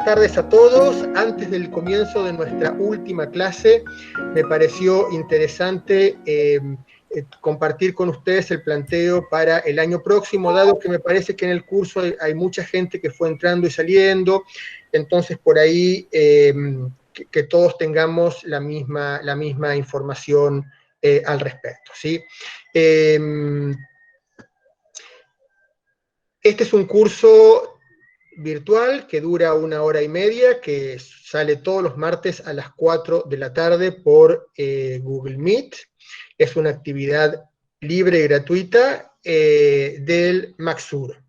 tardes a todos. Antes del comienzo de nuestra última clase, me pareció interesante compartir con ustedes el planteo para el año próximo, dado que me parece que en el curso hay mucha gente que fue entrando y saliendo, entonces por ahí que todos tengamos la misma información al respecto, ¿sí? Este es un curso virtual que dura 1 hora y media, que sale todos los martes a las 4 de la tarde por Google Meet. Es una actividad libre y gratuita del MACSUR.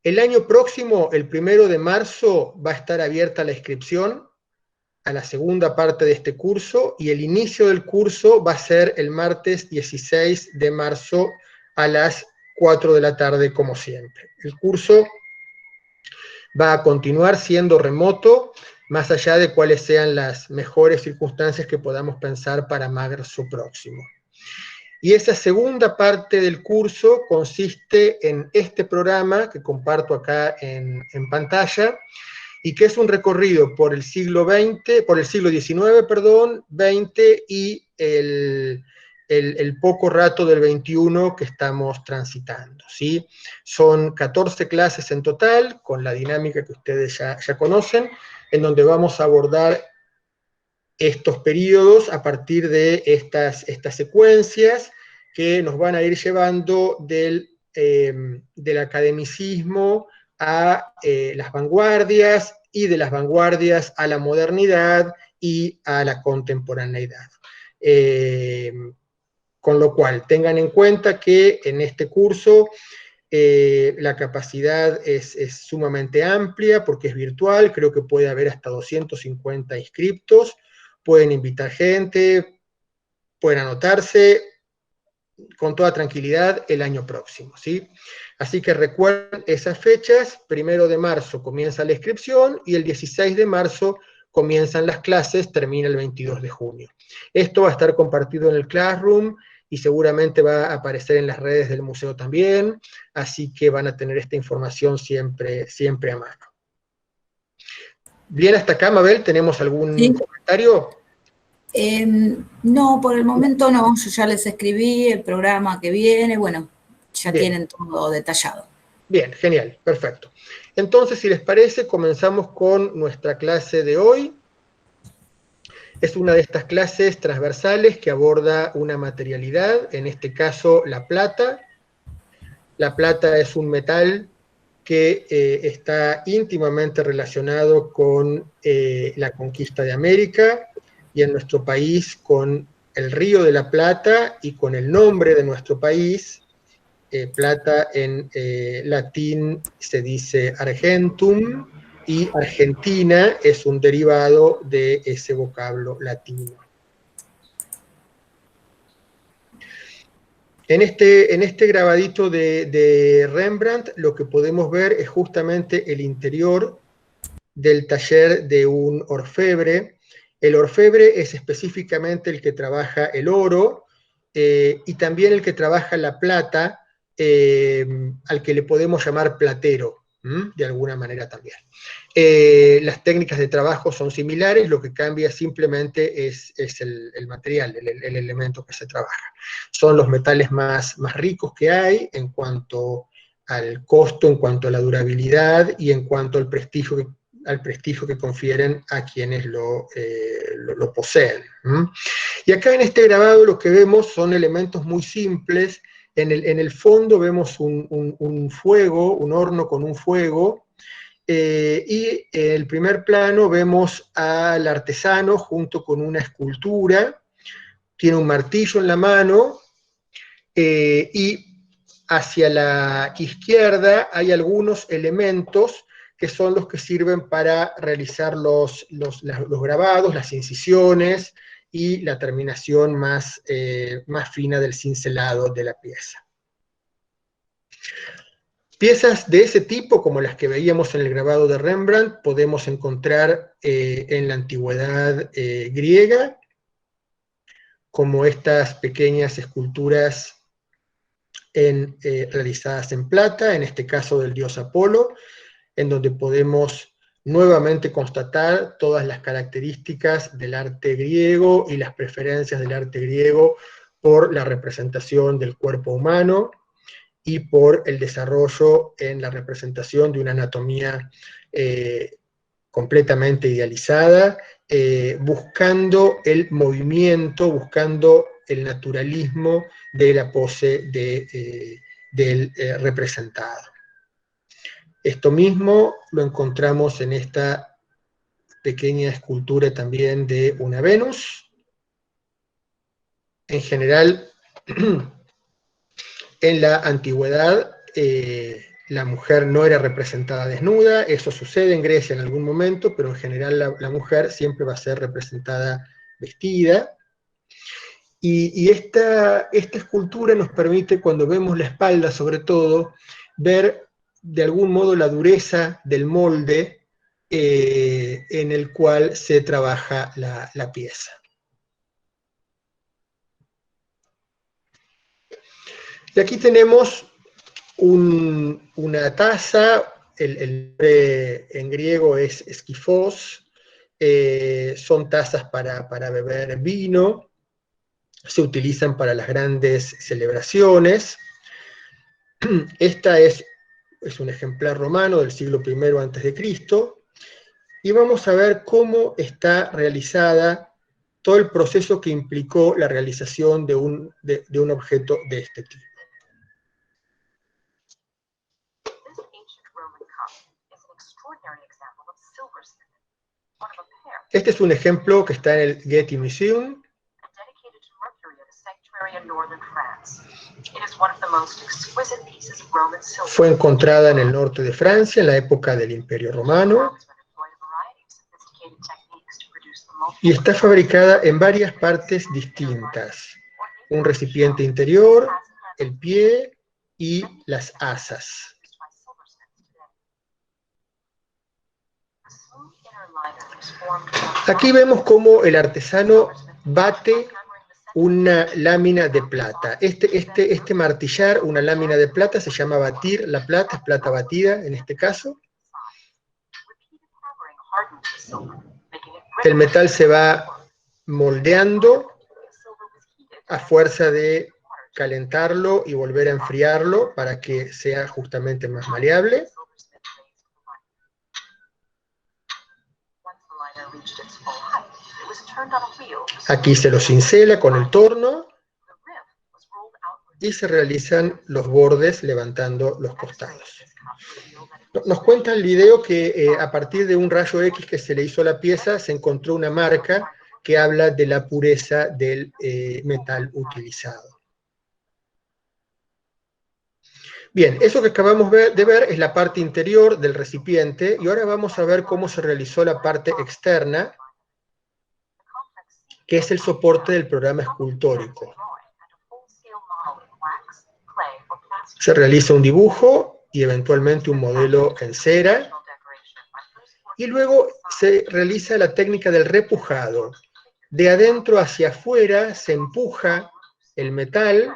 El año próximo, el 1 de marzo, va a estar abierta la inscripción a la segunda parte de este curso, y el inicio del curso va a ser el martes 16 de marzo a las 4 de la tarde, como siempre. El curso va a continuar siendo remoto, más allá de cuáles sean las mejores circunstancias que podamos pensar para marzo próximo. Y esa segunda parte del curso consiste en este programa que comparto acá en pantalla, y que es un recorrido por el siglo XIX, perdón, XX y el poco rato del XXI que estamos transitando, ¿sí? Son 14 clases en total, con la dinámica que ustedes ya conocen, en donde vamos a abordar estos periodos a partir de estas secuencias que nos van a ir llevando del academicismo a las vanguardias, y de las vanguardias a la modernidad y a la contemporaneidad. Con lo cual, tengan en cuenta que en este curso la capacidad es sumamente amplia, porque es virtual. Creo que puede haber hasta 250 inscriptos, pueden invitar gente, pueden anotarse con toda tranquilidad el año próximo, ¿sí? Así que recuerden esas fechas: 1 de marzo comienza la inscripción, y el 16 de marzo comienzan las clases, termina el 22 de junio. Esto va a estar compartido en el Classroom, y seguramente va a aparecer en las redes del museo también, así que van a tener esta información siempre a mano. Bien, hasta acá, Mabel, ¿tenemos algún comentario? No, por el momento no. Yo ya les escribí el programa que viene, bueno, ya bien, tienen todo detallado. Bien, genial, perfecto. Entonces, si les parece, comenzamos con nuestra clase de hoy. Es una de estas clases transversales que aborda una materialidad, en este caso la plata. La plata es un metal que está íntimamente relacionado con la conquista de América, y en nuestro país con el Río de la Plata y con el nombre de nuestro país. Plata en latín se dice argentum, y Argentina es un derivado de ese vocablo latino. En este grabadito de Rembrandt, lo que podemos ver es justamente el interior del taller de un orfebre. El orfebre es específicamente el que trabaja el oro, y también el que trabaja la plata, al que le podemos llamar platero, de alguna manera también. Las técnicas de trabajo son similares, lo que cambia simplemente es el material, el elemento que se trabaja. Son los metales más ricos que hay en cuanto al costo, en cuanto a la durabilidad y en cuanto al prestigio que confieren a quienes lo poseen. Y acá en este grabado lo que vemos son elementos muy simples. En el fondo vemos un fuego, un horno con un fuego, y en el primer plano vemos al artesano junto con una escultura. Tiene un martillo en la mano, y hacia la izquierda hay algunos elementos que son los que sirven para realizar los grabados, las incisiones y la terminación más fina del cincelado de la pieza. Piezas de ese tipo, como las que veíamos en el grabado de Rembrandt, podemos encontrar en la antigüedad griega, como estas pequeñas esculturas realizadas en plata, en este caso del dios Apolo, en donde podemos nuevamente constatar todas las características del arte griego y las preferencias del arte griego por la representación del cuerpo humano y por el desarrollo en la representación de una anatomía completamente idealizada, buscando el movimiento, buscando el naturalismo de la pose del representado. Esto mismo lo encontramos en esta pequeña escultura también de una Venus. En general, en la antigüedad, la mujer no era representada desnuda, eso sucede en Grecia en algún momento, pero en general la mujer siempre va a ser representada vestida. Y esta escultura nos permite, cuando vemos la espalda sobre todo, ver de algún modo la dureza del molde en el cual se trabaja la pieza. Y aquí tenemos una taza, el nombre en griego es esquifos, son tazas para beber vino, se utilizan para las grandes celebraciones. Esta es un ejemplar romano del siglo I a.C., y vamos a ver cómo está realizada todo el proceso que implicó la realización de un objeto de este tipo. Este es un ejemplo que está en el Getty Museum. Fue encontrada en el norte de Francia en la época del Imperio Romano y está fabricada en varias partes distintas. Un recipiente interior, el pie y las asas. Aquí vemos cómo el artesano bate una lámina de plata. Este martillar una lámina de plata se llama batir la plata, es plata batida en este caso. El metal se va moldeando a fuerza de calentarlo y volver a enfriarlo para que sea justamente más maleable. Aquí se lo cincela con el torno y se realizan los bordes levantando los costados. Nos cuenta el video que a partir de un rayo X que se le hizo a la pieza se encontró una marca que habla de la pureza del metal utilizado. Bien, eso que acabamos de ver es la parte interior del recipiente, y ahora vamos a ver cómo se realizó la parte externa, que es el soporte del programa escultórico. Se realiza un dibujo y eventualmente un modelo en cera, y luego se realiza la técnica del repujado. De adentro hacia afuera se empuja el metal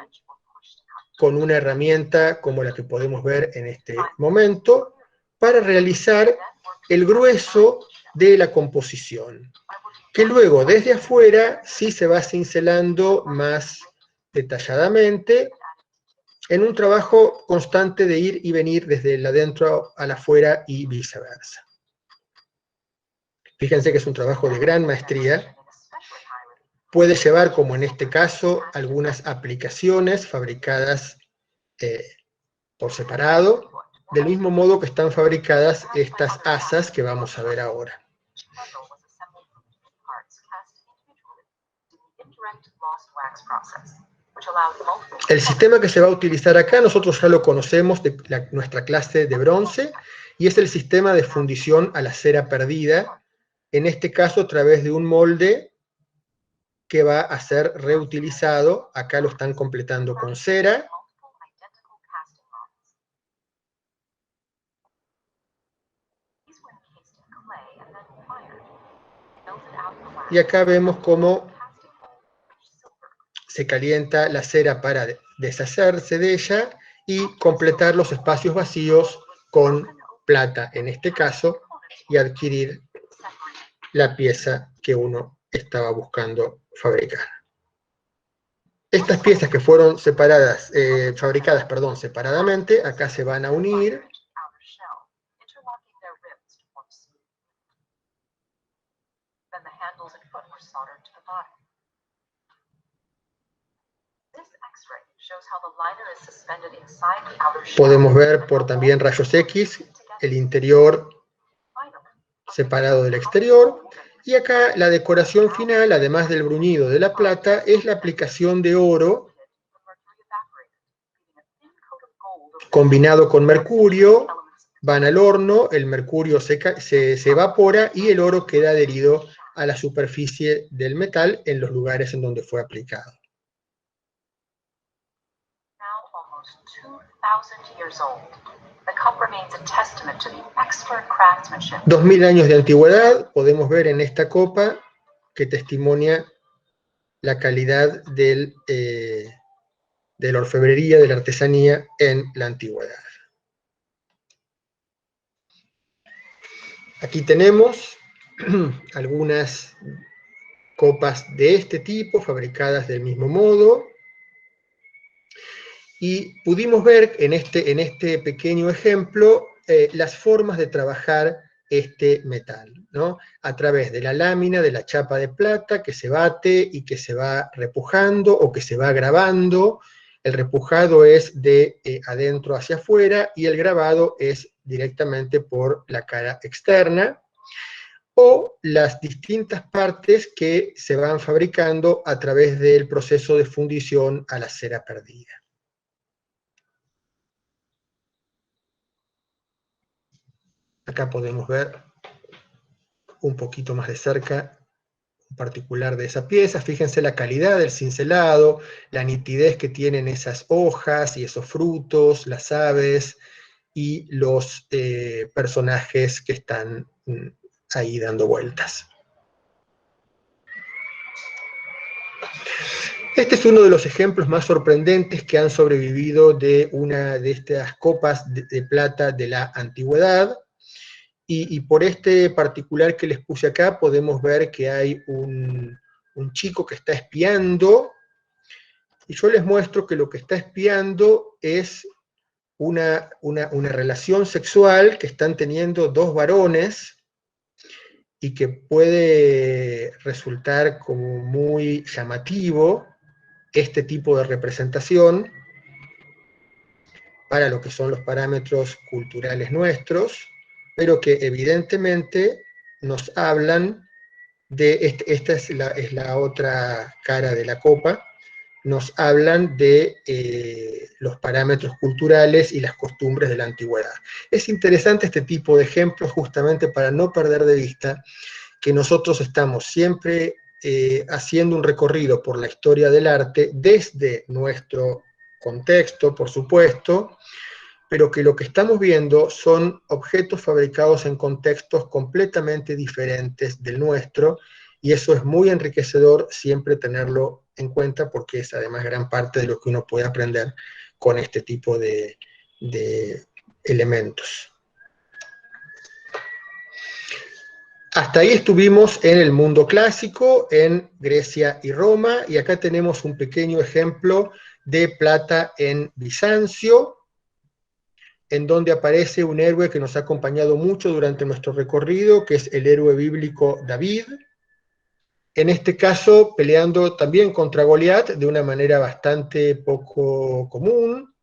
con una herramienta como la que podemos ver en este momento, para realizar el grueso de la composición, que luego desde afuera sí se va cincelando más detalladamente, en un trabajo constante de ir y venir desde el adentro al afuera y viceversa. Fíjense que es un trabajo de gran maestría. Puede llevar, como en este caso, algunas aplicaciones fabricadas por separado, del mismo modo que están fabricadas estas asas que vamos a ver ahora. El sistema que se va a utilizar acá, nosotros ya lo conocemos de nuestra clase de bronce, y es el sistema de fundición a la cera perdida, en este caso a través de un molde que va a ser reutilizado. Acá lo están completando con cera. Y acá vemos cómo se calienta la cera para deshacerse de ella y completar los espacios vacíos con plata en este caso, y adquirir la pieza que uno estaba buscando fabricar. Estas piezas que fueron fabricadas separadamente, acá se van a unir. Podemos ver por también rayos X el interior separado del exterior. Y acá la decoración final, además del bruñido de la plata, es la aplicación de oro combinado con mercurio. Van al horno, el mercurio se evapora y el oro queda adherido a la superficie del metal en los lugares en donde fue aplicado. 2000 años de antigüedad, podemos ver en esta copa que testimonia la calidad de la orfebrería, de la artesanía en la antigüedad. Aquí tenemos algunas copas de este tipo, fabricadas del mismo modo, y pudimos ver en este pequeño ejemplo las formas de trabajar este metal, ¿no? A través de la lámina, de la chapa de plata, que se bate y que se va repujando o que se va grabando. El repujado es de adentro hacia afuera y el grabado es directamente por la cara externa, o las distintas partes que se van fabricando a través del proceso de fundición a la cera perdida. Acá podemos ver un poquito más de cerca en particular de esa pieza. Fíjense la calidad del cincelado, la nitidez que tienen esas hojas y esos frutos, las aves y los personajes que están ahí dando vueltas. Este es uno de los ejemplos más sorprendentes que han sobrevivido de una de estas copas de plata de la antigüedad. Y por este particular que les puse acá, podemos ver que hay un chico que está espiando, y yo les muestro que lo que está espiando es una relación sexual que están teniendo dos varones, y que puede resultar como muy llamativo este tipo de representación para lo que son los parámetros culturales nuestros, pero que evidentemente nos hablan de, esta es la otra cara de la copa, nos hablan de los parámetros culturales y las costumbres de la antigüedad. Es interesante este tipo de ejemplos justamente para no perder de vista que nosotros estamos siempre haciendo un recorrido por la historia del arte desde nuestro contexto, por supuesto, pero que lo que estamos viendo son objetos fabricados en contextos completamente diferentes del nuestro, y eso es muy enriquecedor siempre tenerlo en cuenta, porque es además gran parte de lo que uno puede aprender con este tipo de elementos. Hasta ahí estuvimos en el mundo clásico, en Grecia y Roma, y acá tenemos un pequeño ejemplo de plata en Bizancio, en donde aparece un héroe que nos ha acompañado mucho durante nuestro recorrido, que es el héroe bíblico David, en este caso peleando también contra Goliat de una manera bastante poco común.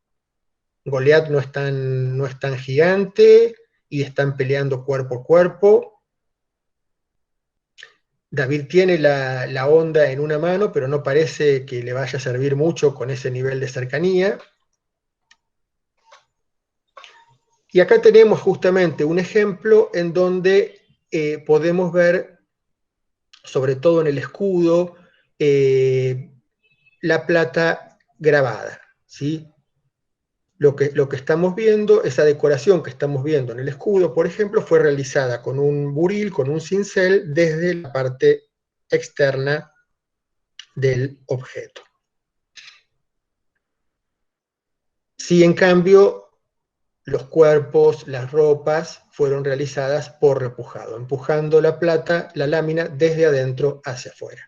Goliat no es tan gigante, y están peleando cuerpo a cuerpo. David tiene la honda en una mano, pero no parece que le vaya a servir mucho con ese nivel de cercanía. Y acá tenemos justamente un ejemplo en donde podemos ver, sobre todo en el escudo, la plata grabada, ¿sí? Lo que estamos viendo, esa decoración que estamos viendo en el escudo, por ejemplo, fue realizada con un buril, con un cincel, desde la parte externa del objeto. Si en cambio los cuerpos, las ropas, fueron realizadas por repujado, empujando la plata, la lámina, desde adentro hacia afuera.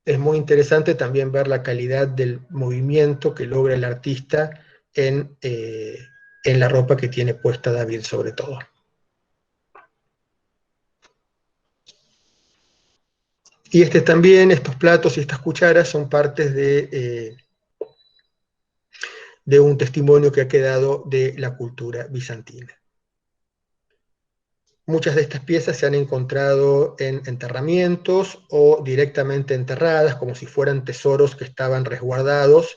Es muy interesante también ver la calidad del movimiento que logra el artista en la ropa que tiene puesta David, sobre todo. Y también, estos platos y estas cucharas son partes de un testimonio que ha quedado de la cultura bizantina. Muchas de estas piezas se han encontrado en enterramientos o directamente enterradas, como si fueran tesoros que estaban resguardados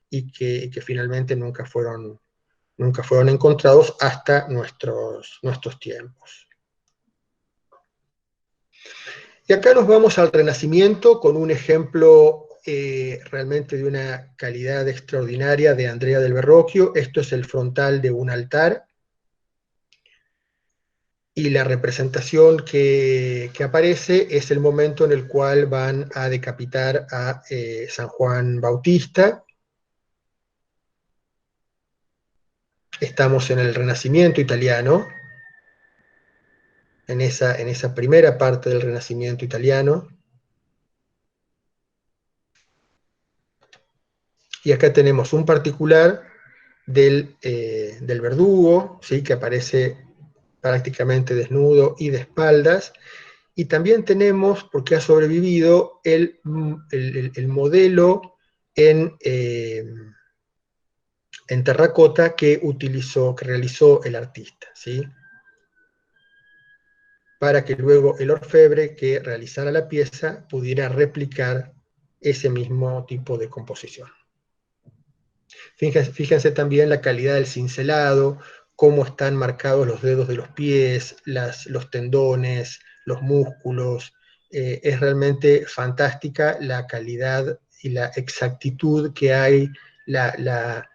y que finalmente nunca fueron encontrados hasta nuestros tiempos. Y acá nos vamos al Renacimiento con un ejemplo realmente de una calidad extraordinaria de Andrea del Verrocchio. Esto es el frontal de un altar, y la representación que aparece es el momento en el cual van a decapitar a San Juan Bautista. Estamos en el Renacimiento italiano, en esa primera parte del Renacimiento italiano. Y acá tenemos un particular del verdugo, ¿sí?, que aparece prácticamente desnudo y de espaldas. Y también tenemos, porque ha sobrevivido, el modelo en terracota que realizó el artista, ¿sí?, para que luego el orfebre que realizara la pieza pudiera replicar ese mismo tipo de composición. Fíjense también la calidad del cincelado, cómo están marcados los dedos de los pies, los tendones, los músculos. Es realmente fantástica la calidad y la exactitud que hay, la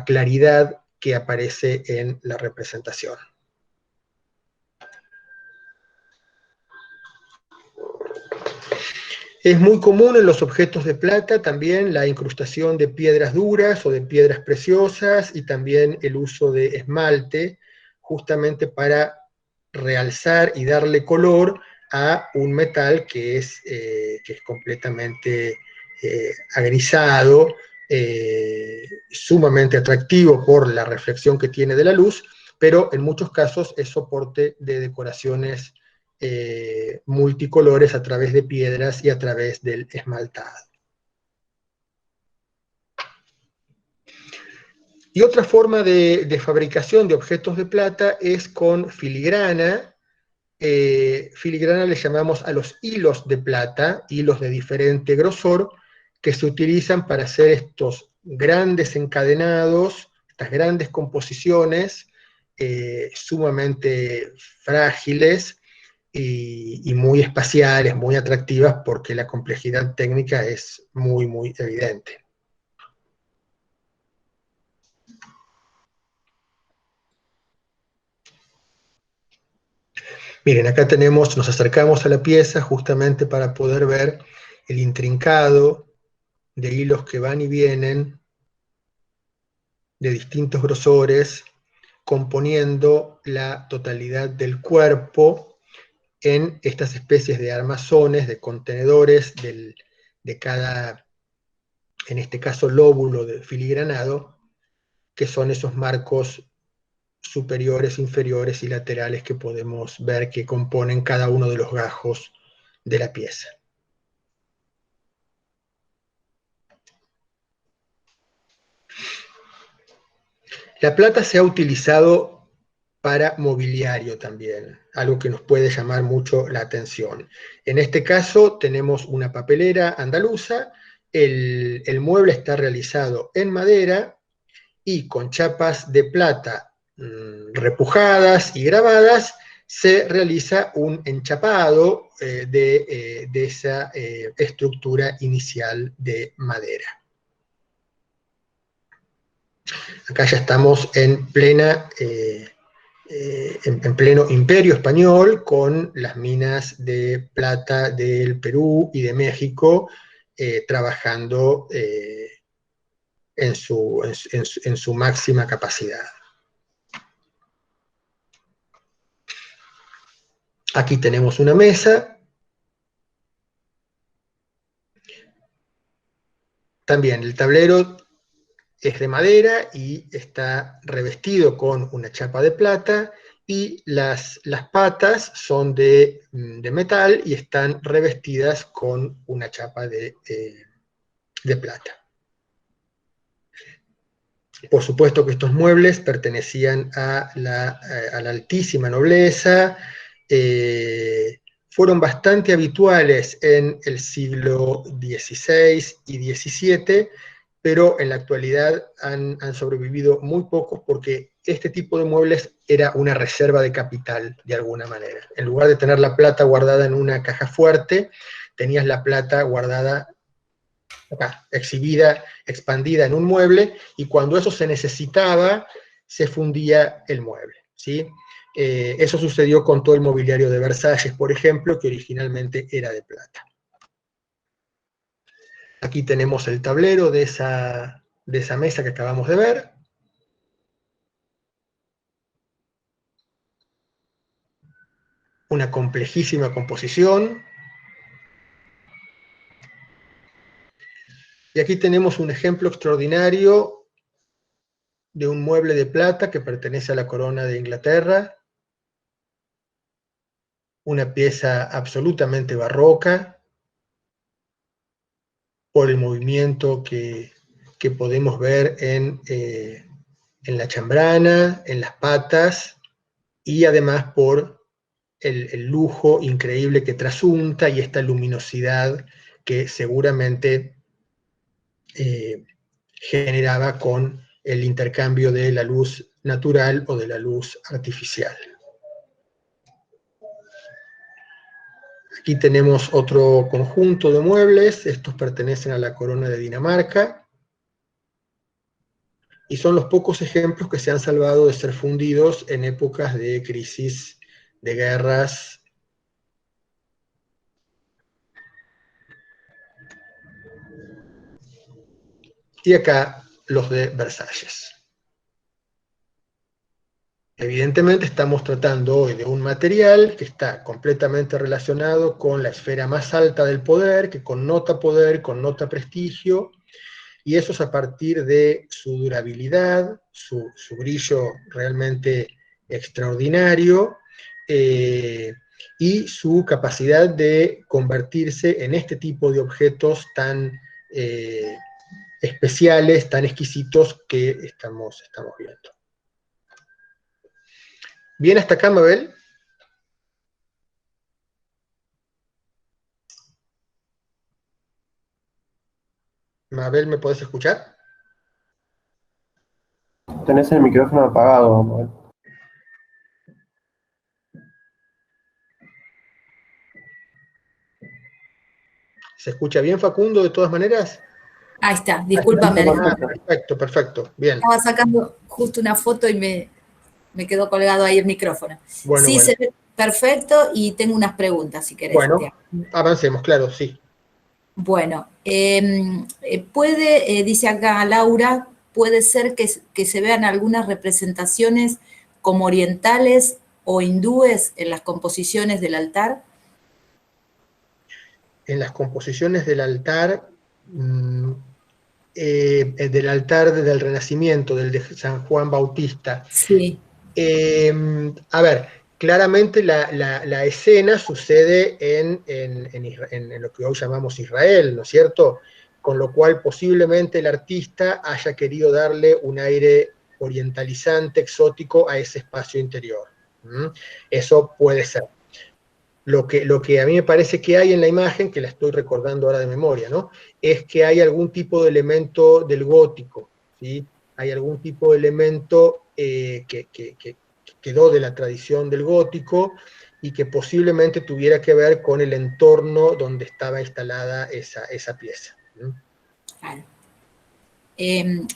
claridad que aparece en la representación. Es muy común en los objetos de plata también la incrustación de piedras duras o de piedras preciosas, y también el uso de esmalte, justamente para realzar y darle color a un metal que es completamente agrisado, sumamente atractivo por la reflexión que tiene de la luz, pero en muchos casos es soporte de decoraciones multicolores a través de piedras y a través del esmaltado. Y otra forma de fabricación de objetos de plata es con filigrana. Filigrana le llamamos a los hilos de plata, hilos de diferente grosor, que se utilizan para hacer estos grandes encadenados, estas grandes composiciones sumamente frágiles, y muy espaciales, muy atractivas, porque la complejidad técnica es muy, muy evidente. Miren, acá nos acercamos a la pieza justamente para poder ver el intrincado de hilos que van y vienen de distintos grosores, componiendo la totalidad del cuerpo en estas especies de armazones, de contenedores de cada, en este caso, lóbulo de filigranado, que son esos marcos superiores, inferiores y laterales que podemos ver que componen cada uno de los gajos de la pieza. La plata se ha utilizado para mobiliario también, algo que nos puede llamar mucho la atención. En este caso tenemos una papelera andaluza, el mueble está realizado en madera y con chapas de plata repujadas y grabadas se realiza un enchapado de esa estructura inicial de madera. Acá ya estamos en pleno Imperio Español, con las minas de plata del Perú y de México trabajando en su máxima capacidad. Aquí tenemos una mesa. También el tablero es de madera y está revestido con una chapa de plata, y las patas son de metal y están revestidas con una chapa de plata. Por supuesto que estos muebles pertenecían a la altísima nobleza, fueron bastante habituales en el siglo XVI y XVII, pero en la actualidad han sobrevivido muy pocos, porque este tipo de muebles era una reserva de capital, de alguna manera. En lugar de tener la plata guardada en una caja fuerte, tenías la plata guardada acá, exhibida, expandida en un mueble, y cuando eso se necesitaba, se fundía el mueble, ¿sí? Eso sucedió con todo el mobiliario de Versalles, por ejemplo, que originalmente era de plata. Aquí tenemos el tablero de esa mesa que acabamos de ver. Una complejísima composición. Y aquí tenemos un ejemplo extraordinario de un mueble de plata que pertenece a la corona de Inglaterra. Una pieza absolutamente barroca, por el movimiento que podemos ver en la chambrana, en las patas, y además por el lujo increíble que trasunta y esta luminosidad que seguramente generaba con el intercambio de la luz natural o de la luz artificial. Aquí tenemos otro conjunto de muebles. Estos pertenecen a la corona de Dinamarca, y son los pocos ejemplos que se han salvado de ser fundidos en épocas de crisis, de guerras. Y acá los de Versalles. Evidentemente estamos tratando hoy de un material que está completamente relacionado con la esfera más alta del poder, que poder, connota prestigio, y eso es a partir de su durabilidad, su brillo realmente extraordinario, y su capacidad de convertirse en este tipo de objetos tan especiales, tan exquisitos que estamos viendo. ¿Bien hasta acá, Mabel? Mabel, ¿me podés escuchar? Tenés el micrófono apagado, Mabel. ¿Se escucha bien, Facundo, de todas maneras? Ahí está, discúlpame. Perfecto, perfecto, bien. Estaba sacando justo una foto y me quedó colgado ahí el micrófono. Bueno, sí, bueno. se ve perfecto, y tengo unas preguntas, si querés. Bueno, avancemos, claro, sí. Bueno, dice acá Laura, puede ser que se vean algunas representaciones como orientales o hindúes en las composiciones del altar. En las composiciones del altar del Renacimiento, del de San Juan Bautista. Sí. A ver, claramente la escena sucede en lo que hoy llamamos Israel, ¿no es cierto? Con lo cual posiblemente el artista haya querido darle un aire orientalizante, exótico a ese espacio interior. Eso puede ser. Lo que a mí me parece que hay en la imagen, que la estoy recordando ahora de memoria, ¿no?, es que hay algún tipo de elemento del gótico, ¿sí? Hay algún tipo de elemento que quedó de la tradición del gótico y que posiblemente tuviera que ver con el entorno donde estaba instalada esa pieza. Claro.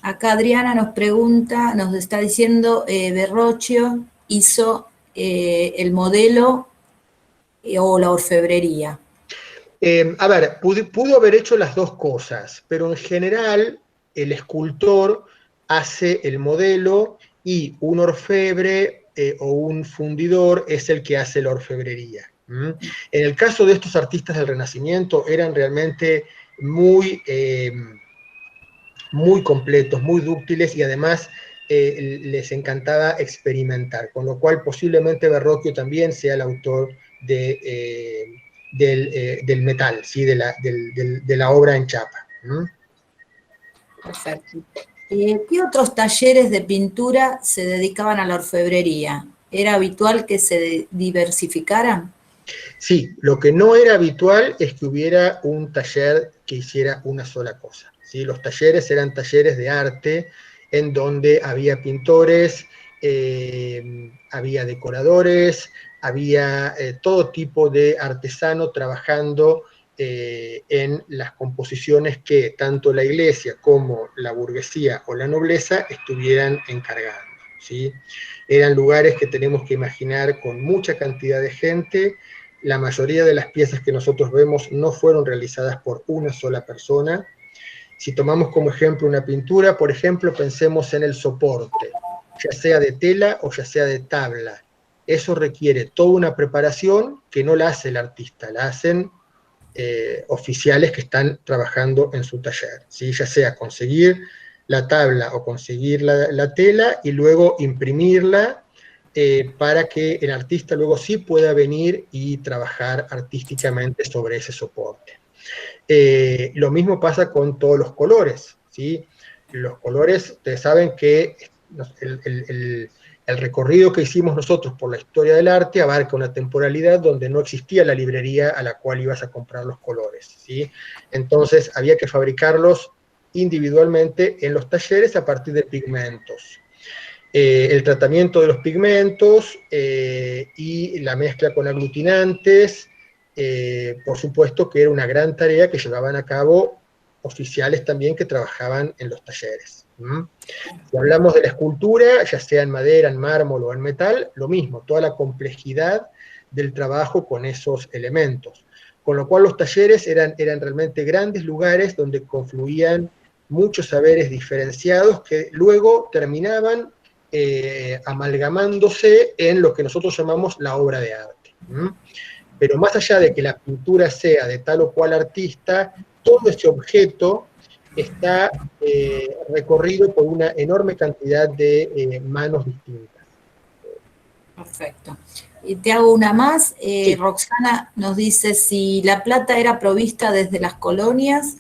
Acá Adriana nos pregunta, nos está diciendo, Verrocchio hizo el modelo o la orfebrería. A ver, pudo haber hecho las dos cosas, pero en general el escultor hace el modelo y un orfebre o un fundidor es el que hace la orfebrería. En el caso de estos artistas del Renacimiento eran realmente muy completos, muy dúctiles y además les encantaba experimentar, con lo cual posiblemente Verrocchio también sea el autor del metal, ¿sí? de la obra en chapa. Perfecto. ¿Qué otros talleres de pintura se dedicaban a la orfebrería? ¿Era habitual que se diversificaran? Sí, lo que no era habitual es que hubiera un taller que hiciera una sola cosa, ¿sí? Los talleres eran talleres de arte en donde había pintores, había decoradores, había todo tipo de artesano trabajando en las composiciones que tanto la iglesia como la burguesía o la nobleza estuvieran encargando, ¿sí? Eran lugares que tenemos que imaginar con mucha cantidad de gente. La mayoría de las piezas que nosotros vemos no fueron realizadas por una sola persona. Si tomamos como ejemplo una pintura, por ejemplo, pensemos en el soporte, ya sea de tela o ya sea de tabla. Eso requiere toda una preparación que no la hace el artista, la hacen oficiales que están trabajando en su taller, ¿sí? Ya sea conseguir la tabla o conseguir la tela y luego imprimirla para que el artista luego sí pueda venir y trabajar artísticamente sobre ese soporte. Lo mismo pasa con todos los colores, ¿sí? Los colores, ustedes saben que el recorrido que hicimos nosotros por la historia del arte abarca una temporalidad donde no existía la librería a la cual ibas a comprar los colores, ¿sí? Entonces había que fabricarlos individualmente en los talleres a partir de pigmentos. El tratamiento de los pigmentos y la mezcla con aglutinantes, por supuesto que era una gran tarea que llevaban a cabo oficiales también que trabajaban en los talleres. Si hablamos de la escultura, ya sea en madera, en mármol o en metal, lo mismo, toda la complejidad del trabajo con esos elementos. Con lo cual los talleres eran realmente grandes lugares donde confluían muchos saberes diferenciados que luego terminaban amalgamándose en lo que nosotros llamamos la obra de arte. Pero más allá de que la pintura sea de tal o cual artista, todo ese objeto está recorrido por una enorme cantidad de manos distintas. Perfecto. Y te hago una más. Sí. Roxana nos dice si la plata era provista desde las colonias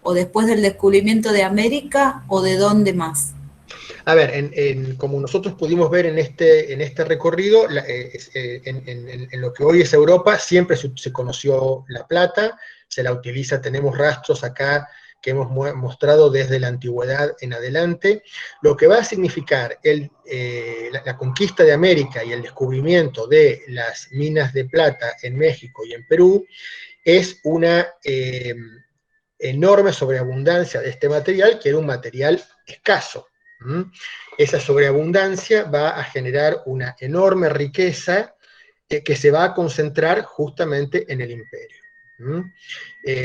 o después del descubrimiento de América o de dónde más. A ver, como nosotros pudimos ver en este recorrido, en lo que hoy es Europa, siempre se conoció la plata, se la utiliza, tenemos rastros acá que hemos mostrado desde la antigüedad en adelante. Lo que va a significar la conquista de América y el descubrimiento de las minas de plata en México y en Perú es una enorme sobreabundancia de este material, que era un material escaso. Esa sobreabundancia va a generar una enorme riqueza que se va a concentrar justamente en el imperio.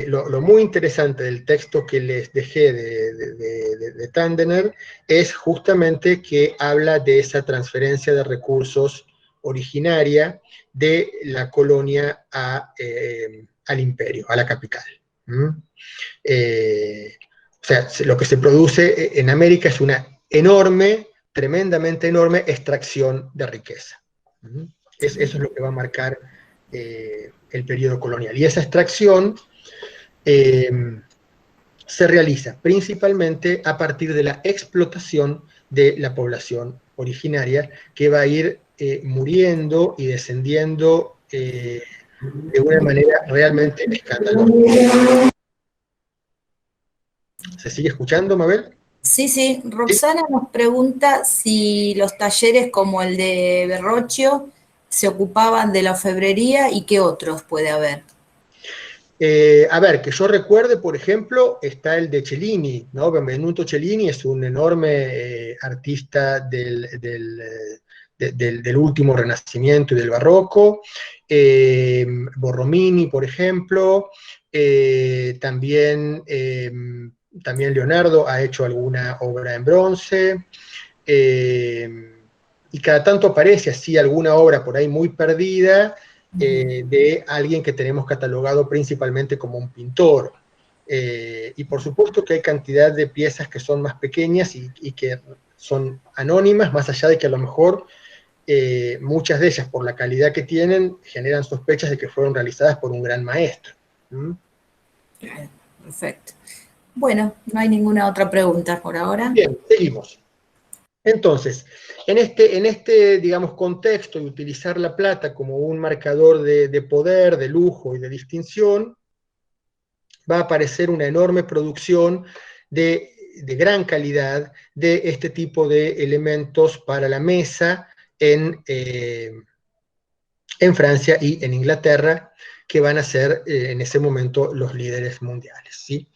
Lo muy interesante del texto que les dejé de Tandener es justamente que habla de esa transferencia de recursos originaria de la colonia al imperio, a la capital. O sea, lo que se produce en América es una enorme, tremendamente enorme extracción de riqueza. Eso es lo que va a marcar el periodo colonial. Y esa extracción se realiza principalmente a partir de la explotación de la población originaria, que va a ir muriendo y descendiendo de una manera realmente escandalosa. ¿Se sigue escuchando, Mabel? Sí. Roxana nos pregunta si los talleres como el de Verrocchio se ocupaban de la orfebrería y qué otros puede haber. A ver, que yo recuerde, por ejemplo, está el de Cellini, ¿no? Benvenuto Cellini es un enorme artista del último Renacimiento y del Barroco. Borromini, por ejemplo. También también Leonardo ha hecho alguna obra en bronce, y cada tanto aparece así alguna obra por ahí muy perdida, de alguien que tenemos catalogado principalmente como un pintor. Y por supuesto que hay cantidad de piezas que son más pequeñas y que son anónimas, más allá de que a lo mejor muchas de ellas, por la calidad que tienen, generan sospechas de que fueron realizadas por un gran maestro. ¿Mm? Perfecto. Bueno, no hay ninguna otra pregunta por ahora. Bien, seguimos. Entonces, en este, digamos, contexto de utilizar la plata como un marcador de poder, de lujo y de distinción, va a aparecer una enorme producción de gran calidad de este tipo de elementos para la mesa en Francia y en Inglaterra, que van a ser en ese momento los líderes mundiales, ¿sí?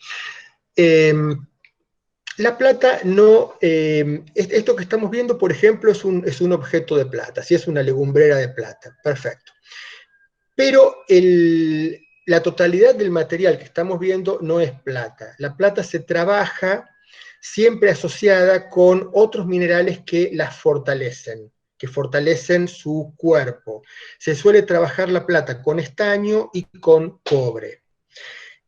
La plata no, esto que estamos viendo, por ejemplo, es un objeto de plata, ¿sí? Es una legumbrera de plata, perfecto. Pero la totalidad del material que estamos viendo no es plata. La plata se trabaja siempre asociada con otros minerales que la fortalecen, que fortalecen su cuerpo. Se suele trabajar la plata con estaño y con cobre.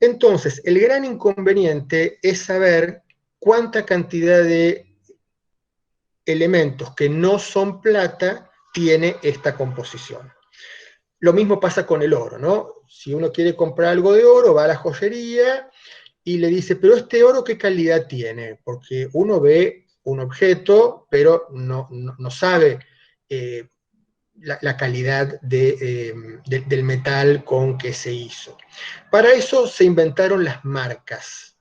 Entonces, el gran inconveniente es saber cuánta cantidad de elementos que no son plata tiene esta composición. Lo mismo pasa con el oro, ¿no? Si uno quiere comprar algo de oro, va a la joyería y le dice, pero este oro, ¿qué calidad tiene? Porque uno ve un objeto, pero no sabe la calidad del metal con que se hizo. Para eso se inventaron las marcas,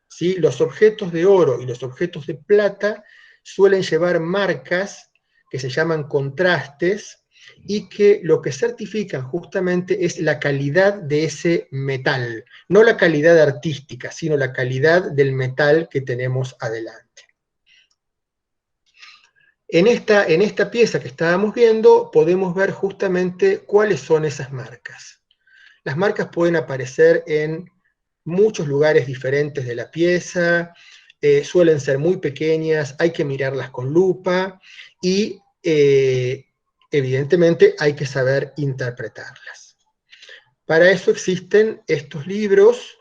¿sí? Los objetos de oro y los objetos de plata suelen llevar marcas que se llaman contrastes y que lo que certifican justamente es la calidad de ese metal, no la calidad artística, sino la calidad del metal que tenemos adelante. En esta pieza que estábamos viendo podemos ver justamente cuáles son esas marcas. Las marcas pueden aparecer en muchos lugares diferentes de la pieza, suelen ser muy pequeñas, hay que mirarlas con lupa y evidentemente hay que saber interpretarlas. Para eso existen estos libros,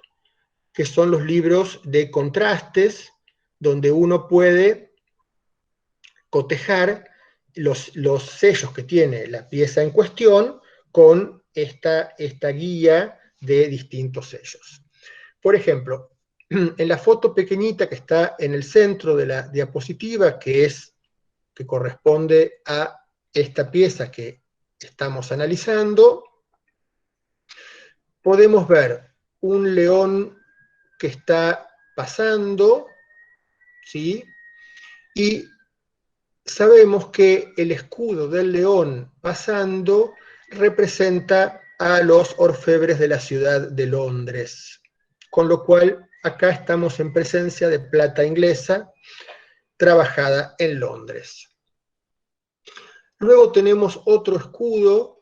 que son los libros de contrastes, donde uno puede cotejar los sellos que tiene la pieza en cuestión con esta guía de distintos sellos. Por ejemplo, en la foto pequeñita que está en el centro de la diapositiva, que corresponde a esta pieza que estamos analizando, podemos ver un león que está pasando, ¿sí? Y sabemos que el escudo del león pasando representa a los orfebres de la ciudad de Londres, con lo cual acá estamos en presencia de plata inglesa trabajada en Londres. Luego tenemos otro escudo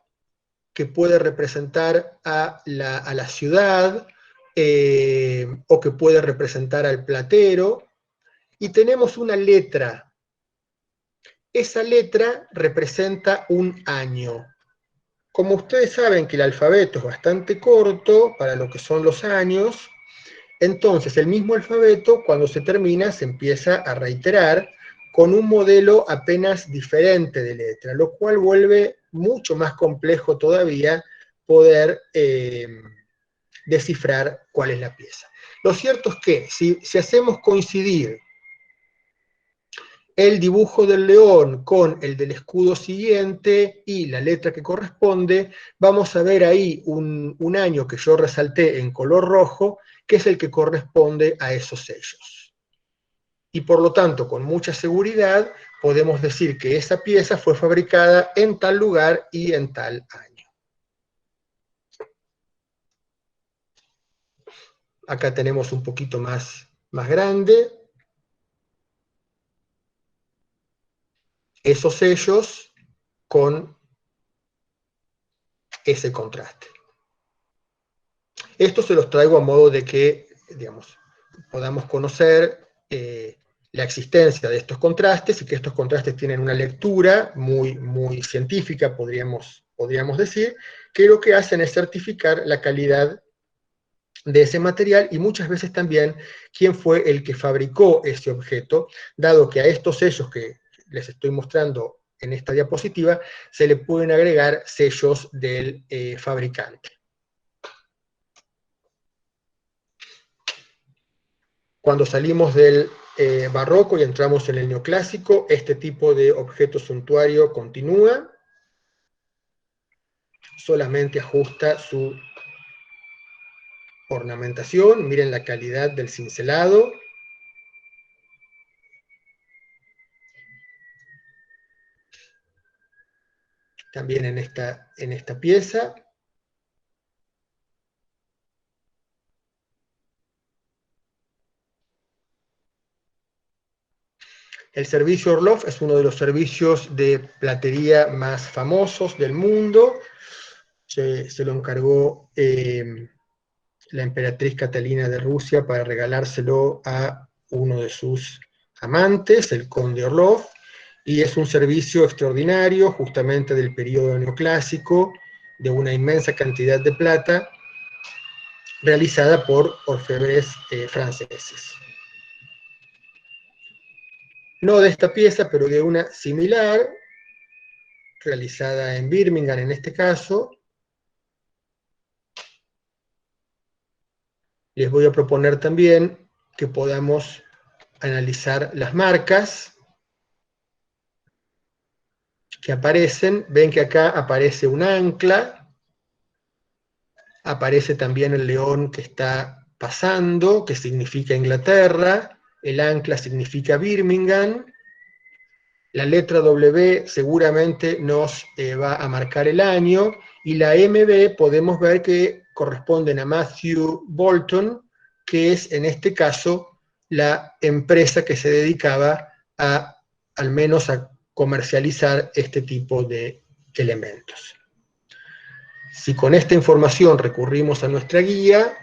que puede representar a la ciudad, o que puede representar al platero, y tenemos una letra. Esa letra representa un año. Como ustedes saben que el alfabeto es bastante corto para lo que son los años, entonces el mismo alfabeto cuando se termina se empieza a reiterar con un modelo apenas diferente de letra, lo cual vuelve mucho más complejo todavía poder descifrar cuál es la pieza. Lo cierto es que si hacemos coincidir el dibujo del león con el del escudo siguiente y la letra que corresponde, vamos a ver ahí un año que yo resalté en color rojo, que es el que corresponde a esos sellos. Y por lo tanto, con mucha seguridad, podemos decir que esa pieza fue fabricada en tal lugar y en tal año. Acá tenemos un poquito más grande. Esos sellos con ese contraste. Esto se los traigo a modo de que, digamos, podamos conocer la existencia de estos contrastes, y que estos contrastes tienen una lectura muy, muy científica, podríamos decir, que lo que hacen es certificar la calidad de ese material, y muchas veces también quién fue el que fabricó ese objeto, dado que a estos sellos que les estoy mostrando en esta diapositiva se le pueden agregar sellos del fabricante. Cuando salimos del barroco y entramos en el neoclásico, este tipo de objeto suntuario continúa, solamente ajusta su ornamentación. Miren la calidad del cincelado. También en esta pieza. El servicio Orlov es uno de los servicios de platería más famosos del mundo. Se lo encargó la emperatriz Catalina de Rusia para regalárselo a uno de sus amantes, el conde Orlov, y es un servicio extraordinario, justamente del periodo neoclásico, de una inmensa cantidad de plata, realizada por orfebres franceses. No de esta pieza, pero de una similar, realizada en Birmingham en este caso. Les voy a proponer también que podamos analizar las marcas que aparecen. Ven que acá aparece un ancla, aparece también el león que está pasando, que significa Inglaterra, el ancla significa Birmingham, la letra W seguramente nos va a marcar el año, y la MB podemos ver que corresponden a Matthew Bolton, que es en este caso la empresa que se dedicaba al menos a comercializar este tipo de elementos. Si con esta información recurrimos a nuestra guía,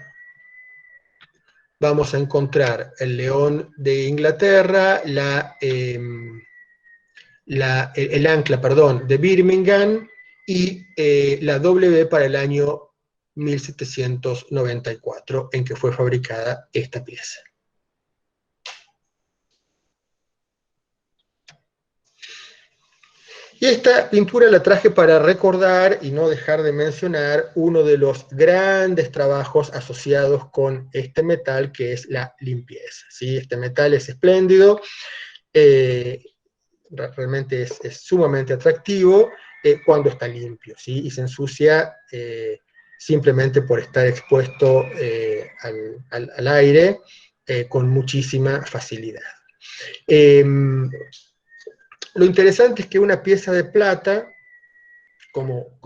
vamos a encontrar el león de Inglaterra, el ancla, perdón, de Birmingham, y la W para el año 1794, en que fue fabricada esta pieza. Y esta pintura la traje para recordar y no dejar de mencionar uno de los grandes trabajos asociados con este metal, que es la limpieza, ¿sí? Este metal es espléndido, realmente es sumamente atractivo cuando está limpio, ¿sí? Y se ensucia simplemente por estar expuesto al aire con muchísima facilidad. Lo interesante es que una pieza de plata, como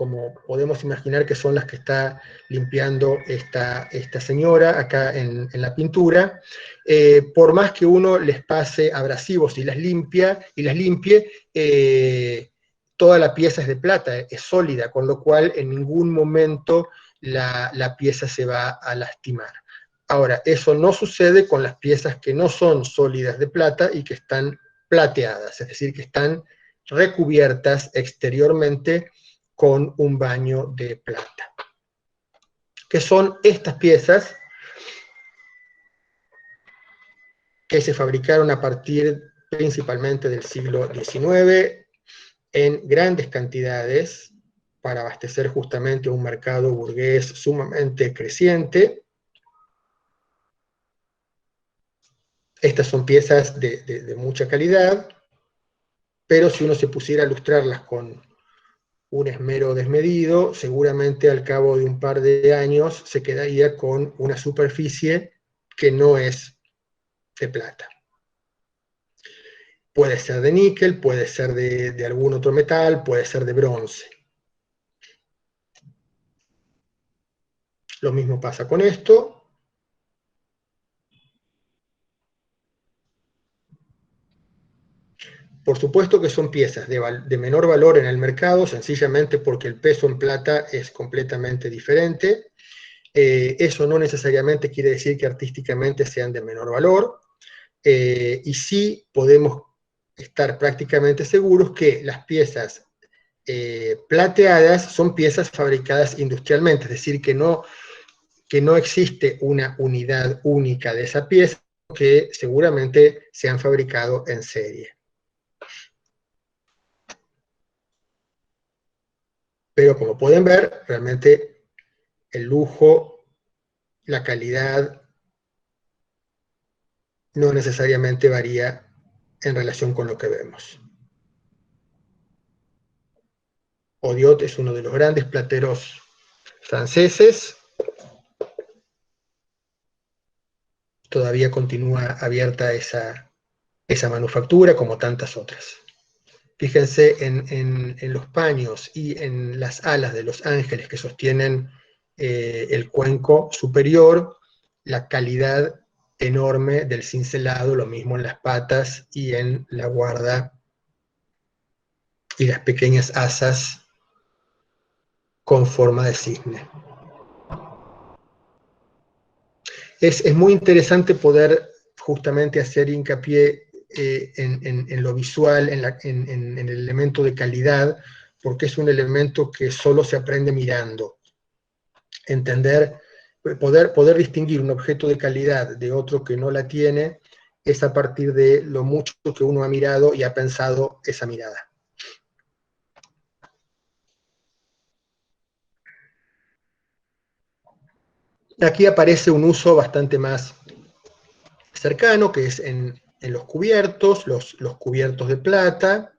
podemos imaginar que son las que está limpiando esta señora acá en la pintura, por más que uno les pase abrasivos y las limpie, toda la pieza es de plata, es sólida, con lo cual en ningún momento la pieza se va a lastimar. Ahora, eso no sucede con las piezas que no son sólidas de plata y que están plateadas, es decir, que están recubiertas exteriormente con un baño de plata. Que son estas piezas que se fabricaron a partir principalmente del siglo XIX en grandes cantidades para abastecer justamente un mercado burgués sumamente creciente. Estas son piezas de mucha calidad, pero si uno se pusiera a lustrarlas con un esmero desmedido, seguramente al cabo de un par de años se quedaría con una superficie que no es de plata. Puede ser de níquel, puede ser de algún otro metal, puede ser de bronce. Lo mismo pasa con esto. Por supuesto que son piezas de menor valor en el mercado, sencillamente porque el peso en plata es completamente diferente. Eso no necesariamente quiere decir que artísticamente sean de menor valor, y sí podemos estar prácticamente seguros que las piezas plateadas son piezas fabricadas industrialmente, es decir, que no existe una unidad única de esa pieza, que seguramente se han fabricado en serie. Pero como pueden ver, realmente el lujo, la calidad, no necesariamente varía en relación con lo que vemos. Odiot es uno de los grandes plateros franceses. Todavía continúa abierta esa manufactura, como tantas otras. Fíjense en los paños y en las alas de los ángeles que sostienen el cuenco superior, la calidad enorme del cincelado, lo mismo en las patas y en la guarda y las pequeñas asas con forma de cisne. Es muy interesante poder justamente hacer hincapié en lo visual, en el elemento de calidad, porque es un elemento que solo se aprende mirando. Entender, poder distinguir un objeto de calidad de otro que no la tiene, es a partir de lo mucho que uno ha mirado y ha pensado esa mirada. Aquí aparece un uso bastante más cercano, que es en los cubiertos, los cubiertos de plata,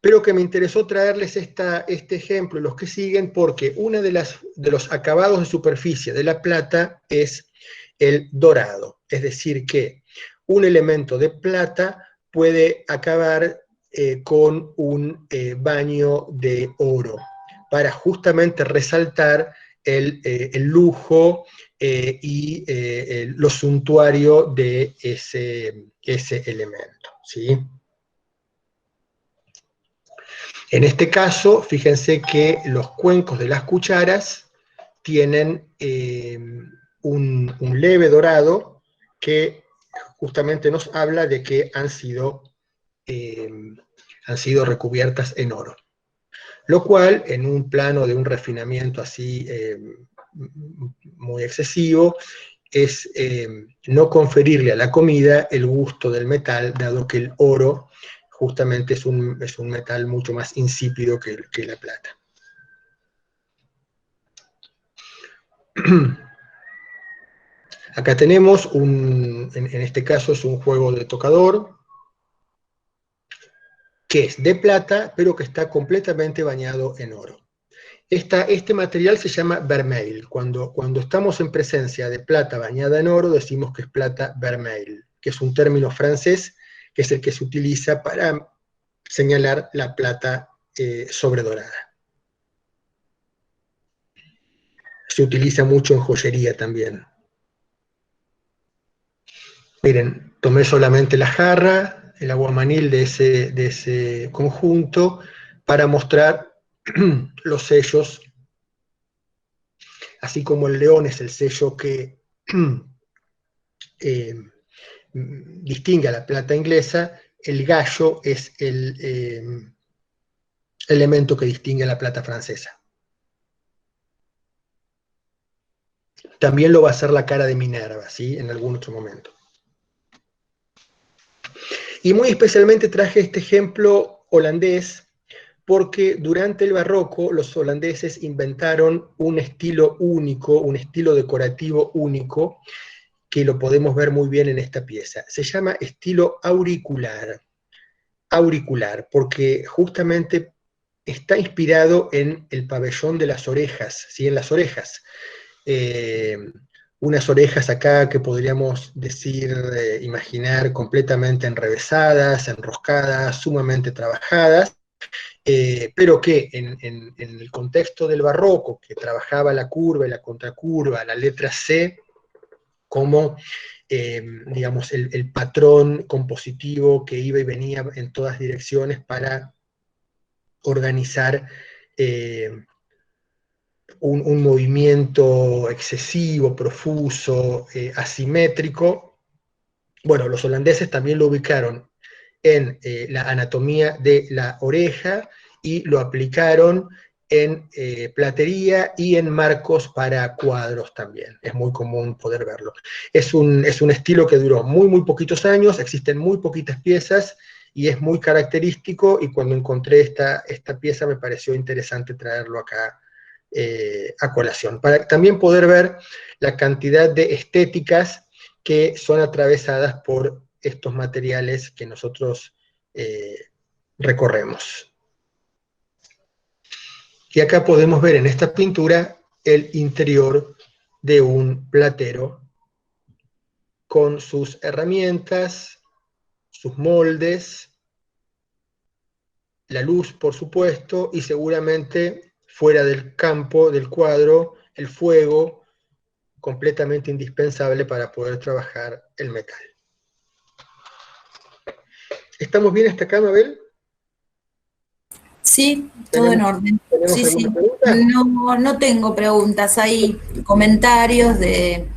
pero que me interesó traerles este ejemplo y los que siguen, porque uno de los acabados de superficie de la plata es el dorado, es decir, que un elemento de plata puede acabar con un baño de oro, para justamente resaltar el lujo y lo suntuario de ese elemento, ¿sí? En este caso, fíjense que los cuencos de las cucharas tienen un leve dorado que justamente nos habla de que han sido recubiertas en oro. Lo cual, en un plano de un refinamiento así muy excesivo, es no conferirle a la comida el gusto del metal, dado que el oro justamente es un metal mucho más insípido que la plata. Acá tenemos, en este caso es un juego de tocador, que es de plata, pero que está completamente bañado en oro. Este material se llama vermeil. Cuando estamos en presencia de plata bañada en oro, decimos que es plata vermeil, que es un término francés, que es el que se utiliza para señalar la plata sobredorada. Se utiliza mucho en joyería también. Miren, tomé solamente la jarra, el aguamanil de ese conjunto, para mostrar los sellos, así como el león es el sello que distingue a la plata inglesa, el gallo es el elemento que distingue a la plata francesa. También lo va a hacer la cara de Minerva, ¿sí? En algún otro momento. Y muy especialmente traje este ejemplo holandés, porque durante el barroco los holandeses inventaron un estilo único, un estilo decorativo único, que lo podemos ver muy bien en esta pieza. Se llama estilo auricular. Auricular, porque justamente está inspirado en el pabellón de las orejas, ¿sí? En las orejas. Unas orejas acá que podríamos decir, imaginar completamente enrevesadas, enroscadas, sumamente trabajadas, pero que en el contexto del barroco, que trabajaba la curva y la contracurva, la letra C, como digamos, el patrón compositivo que iba y venía en todas direcciones para organizar un movimiento excesivo, profuso, asimétrico. Bueno, los holandeses también lo ubicaron en la anatomía de la oreja y lo aplicaron en platería y en marcos para cuadros también. Es muy común poder verlo. Es un estilo que duró muy poquitos años, existen muy poquitas piezas y es muy característico, y cuando encontré esta pieza me pareció interesante traerlo acá a colación, para también poder ver la cantidad de estéticas que son atravesadas por estos materiales que nosotros recorremos. Y acá podemos ver en esta pintura el interior de un platero con sus herramientas, sus moldes, la luz, por supuesto, y seguramente fuera del campo del cuadro, el fuego, completamente indispensable para poder trabajar el metal. ¿Estamos bien hasta acá, Mabel? Sí, todo en orden. ¿Tenemos Sí, alguna sí. pregunta? No tengo preguntas. Hay comentarios de,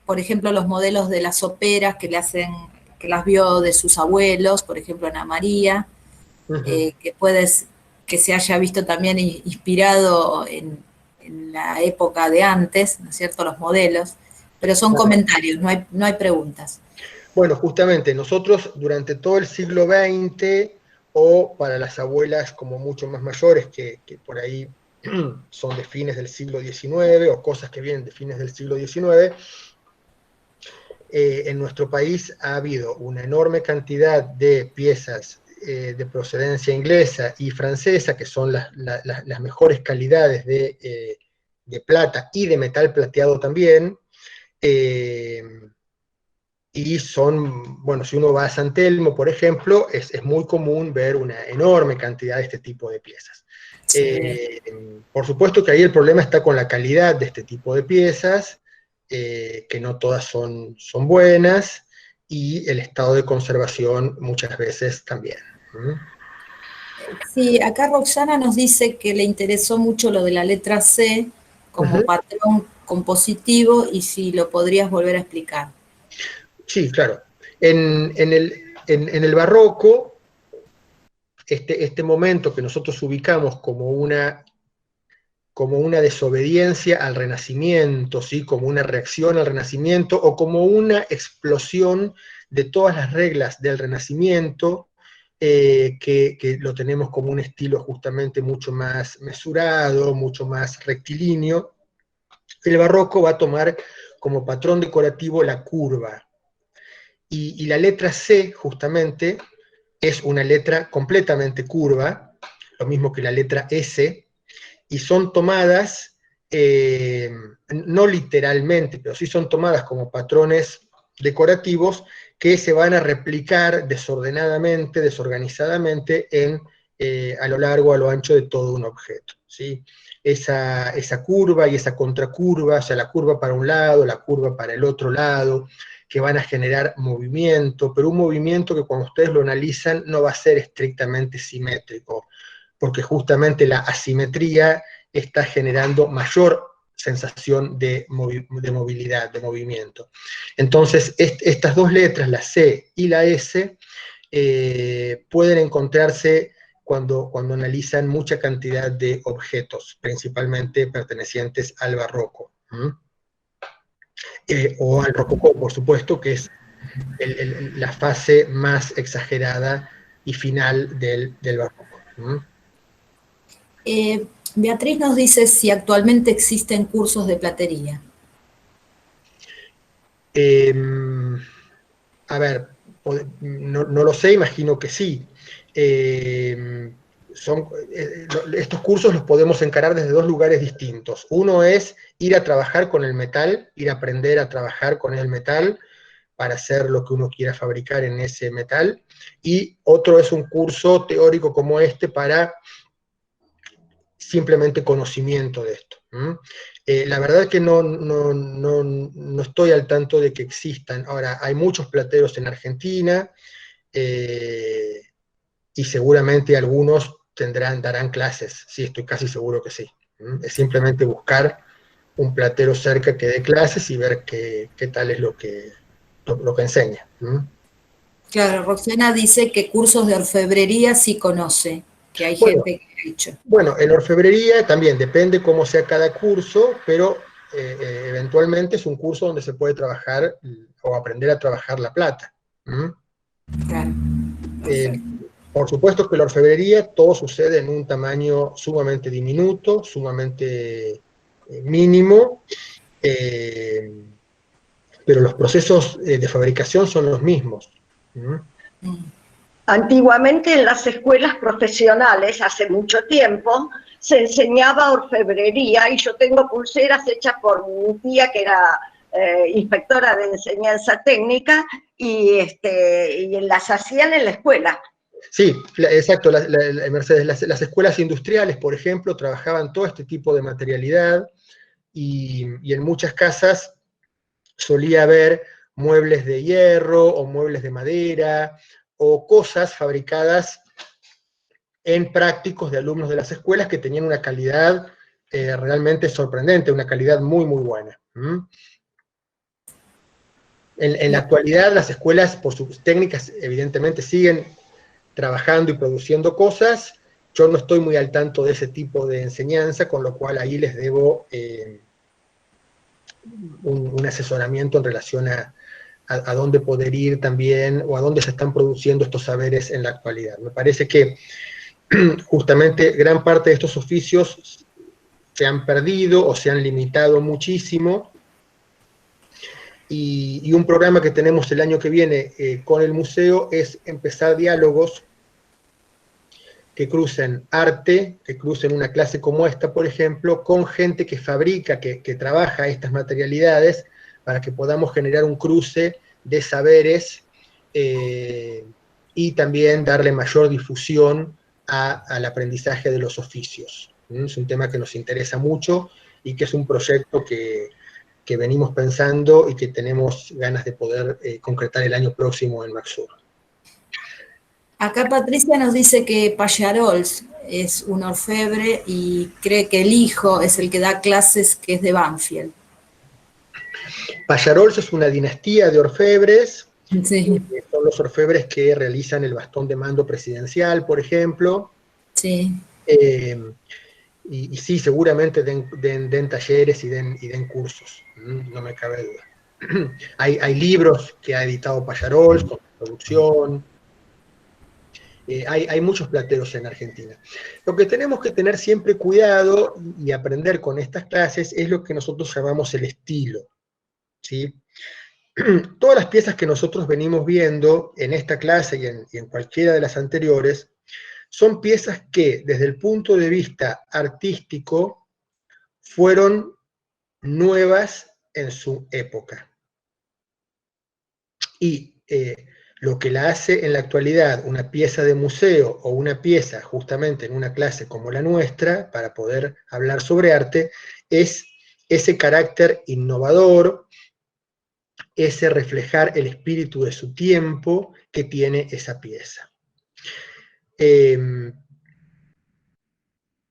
por ejemplo, los modelos de las soperas que le hacen, que las vio de sus abuelos, por ejemplo, Ana María, que que se haya visto también inspirado en la época de antes, ¿no es cierto?, los modelos, pero son comentarios, no hay preguntas. Bueno, justamente nosotros durante todo el siglo XX, o para las abuelas como mucho más mayores, que por ahí son de fines del siglo XIX, o cosas que vienen de fines del siglo XIX, en nuestro país ha habido una enorme cantidad de piezas de procedencia inglesa y francesa, que son las mejores calidades de plata y de metal plateado también, y son, bueno, si uno va a San Telmo, por ejemplo, es muy común ver una enorme cantidad de este tipo de piezas. Sí. Por supuesto que ahí el problema está con la calidad de este tipo de piezas, que no todas son buenas, y el estado de conservación muchas veces también. Sí, acá Roxana nos dice que le interesó mucho lo de la letra C como Ujú. patrón compositivo y si lo podrías volver a explicar. Sí, claro. En el barroco, este momento que nosotros ubicamos como una desobediencia al Renacimiento, ¿sí? Como una reacción al Renacimiento, o como una explosión de todas las reglas del Renacimiento, que lo tenemos como un estilo justamente mucho más mesurado, mucho más rectilíneo. El barroco va a tomar como patrón decorativo la curva, y la letra C justamente es una letra completamente curva, lo mismo que la letra S, y son tomadas, no literalmente, pero sí son tomadas como patrones decorativos que se van a replicar desordenadamente, desorganizadamente a lo largo, a lo ancho de todo un objeto, ¿sí? Esa curva y esa contracurva, o sea, la curva para un lado, la curva para el otro lado, que van a generar movimiento, pero un movimiento que cuando ustedes lo analizan no va a ser estrictamente simétrico, porque justamente la asimetría está generando mayor sensación de movilidad, de movimiento. Entonces, estas dos letras, la C y la S, pueden encontrarse cuando analizan mucha cantidad de objetos, principalmente pertenecientes al barroco, o al rococó, por supuesto, que es la fase más exagerada y final del barroco. Beatriz nos dice si actualmente existen cursos de platería. Eh, a ver, no lo sé, imagino que sí. Eh, estos cursos los podemos encarar desde dos lugares distintos. Uno es ir a trabajar con el metal, ir a aprender a trabajar con el metal para hacer lo que uno quiera fabricar en ese metal, y otro es un curso teórico como este para simplemente conocimiento de esto. La verdad es que no estoy al tanto de que existan. Ahora, hay muchos plateros en Argentina, y seguramente algunos darán clases, sí, estoy casi seguro que sí. Es simplemente buscar un platero cerca que dé clases y ver qué tal es lo que enseña. Claro, Roxana dice que cursos de orfebrería sí conoce, que hay Bueno, gente que ha hecho. bueno, en orfebrería también depende cómo sea cada curso, pero eventualmente es un curso donde se puede trabajar o aprender a trabajar la plata. Claro, Eh, perfecto. por supuesto que la orfebrería todo sucede en un tamaño sumamente diminuto, sumamente mínimo, pero los procesos de fabricación son los mismos. Antiguamente en las escuelas profesionales, hace mucho tiempo, se enseñaba orfebrería y yo tengo pulseras hechas por mi tía que era inspectora de enseñanza técnica y las hacían en la escuela. Sí, exacto, Mercedes, las escuelas industriales, por ejemplo, trabajaban todo este tipo de materialidad y en muchas casas solía haber muebles de hierro o muebles de madera o cosas fabricadas en prácticos de alumnos de las escuelas que tenían una calidad realmente sorprendente, una calidad muy, muy buena. En la actualidad las escuelas, por sus técnicas, evidentemente siguen trabajando y produciendo cosas. Yo no estoy muy al tanto de ese tipo de enseñanza, con lo cual ahí les debo un asesoramiento en relación a dónde poder ir también, o a dónde se están produciendo estos saberes en la actualidad. Me parece que justamente gran parte de estos oficios se han perdido o se han limitado muchísimo, y un programa que tenemos el año que viene con el museo es empezar diálogos que crucen arte, que crucen una clase como esta, por ejemplo, con gente que fabrica, que trabaja estas materialidades, para que podamos generar un cruce de saberes y también darle mayor difusión al aprendizaje de los oficios. Es un tema que nos interesa mucho y que es un proyecto que venimos pensando y que tenemos ganas de poder concretar el año próximo en Maxur. Acá Patricia nos dice que Pallarols es un orfebre y cree que el hijo es el que da clases, que es de Banfield. Pallarols es una dinastía de orfebres. Sí. Son los orfebres que realizan el bastón de mando presidencial, por ejemplo. Sí. Y sí, seguramente den talleres y den cursos, no me cabe duda. Hay libros que ha editado Pallarols con producción. Hay muchos plateros en Argentina. Lo que tenemos que tener siempre cuidado y aprender con estas clases es lo que nosotros llamamos el estilo, ¿sí? Todas las piezas que nosotros venimos viendo en esta clase y en cualquiera de las anteriores son piezas que, desde el punto de vista artístico, fueron nuevas en su época. Y lo que la hace en la actualidad una pieza de museo o una pieza justamente en una clase como la nuestra, para poder hablar sobre arte, es ese carácter innovador, ese reflejar el espíritu de su tiempo que tiene esa pieza.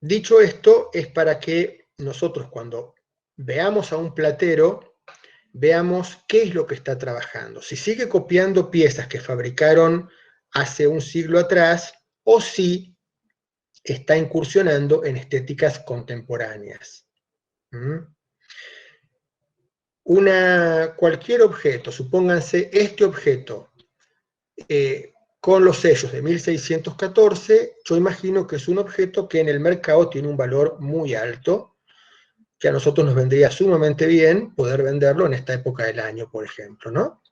Dicho esto, es para que nosotros, cuando veamos a un platero, veamos qué es lo que está trabajando. Si sigue copiando piezas que fabricaron hace un siglo atrás, o si está incursionando en estéticas contemporáneas. Cualquier objeto, supónganse este objeto, con los sellos de 1614, yo imagino que es un objeto que en el mercado tiene un valor muy alto, que a nosotros nos vendría sumamente bien poder venderlo en esta época del año, por ejemplo, ¿no?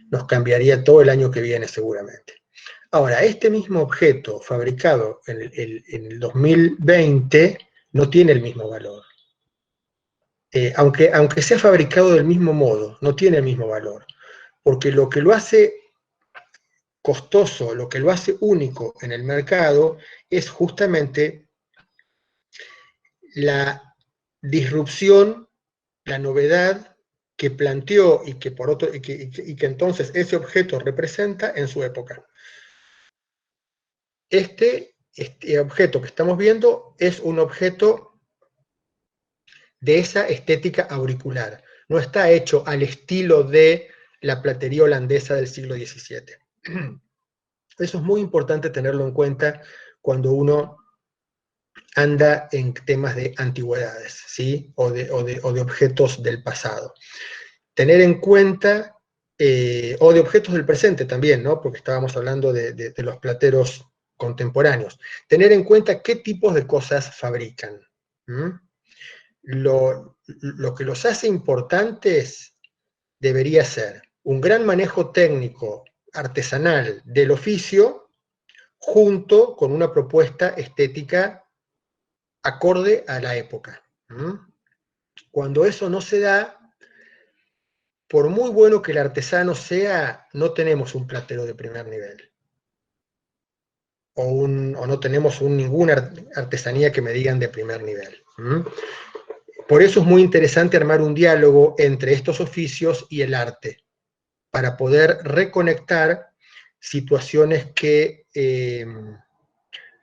Nos cambiaría todo el año que viene seguramente. Ahora, este mismo objeto fabricado en el 2020 no tiene el mismo valor. Aunque sea fabricado del mismo modo, no tiene el mismo valor, porque lo que lo hace costoso, lo que lo hace único en el mercado, es justamente la disrupción, la novedad que planteó y que entonces ese objeto representa en su época. Este objeto que estamos viendo es un objeto de esa estética auricular. No está hecho al estilo de la platería holandesa del siglo XVII. Eso es muy importante tenerlo en cuenta cuando uno anda en temas de antigüedades, ¿sí? o de objetos del pasado. Tener en cuenta, o de objetos del presente también, ¿no? Porque estábamos hablando de los plateros contemporáneos. Tener en cuenta qué tipos de cosas fabrican. Lo que los hace importantes debería ser un gran manejo técnico, artesanal del oficio, junto con una propuesta estética acorde a la época. Cuando eso no se da, por muy bueno que el artesano sea, no tenemos un platero de primer nivel. O no tenemos ninguna artesanía que me digan de primer nivel. Por eso es muy interesante armar un diálogo entre estos oficios y el arte, para poder reconectar situaciones que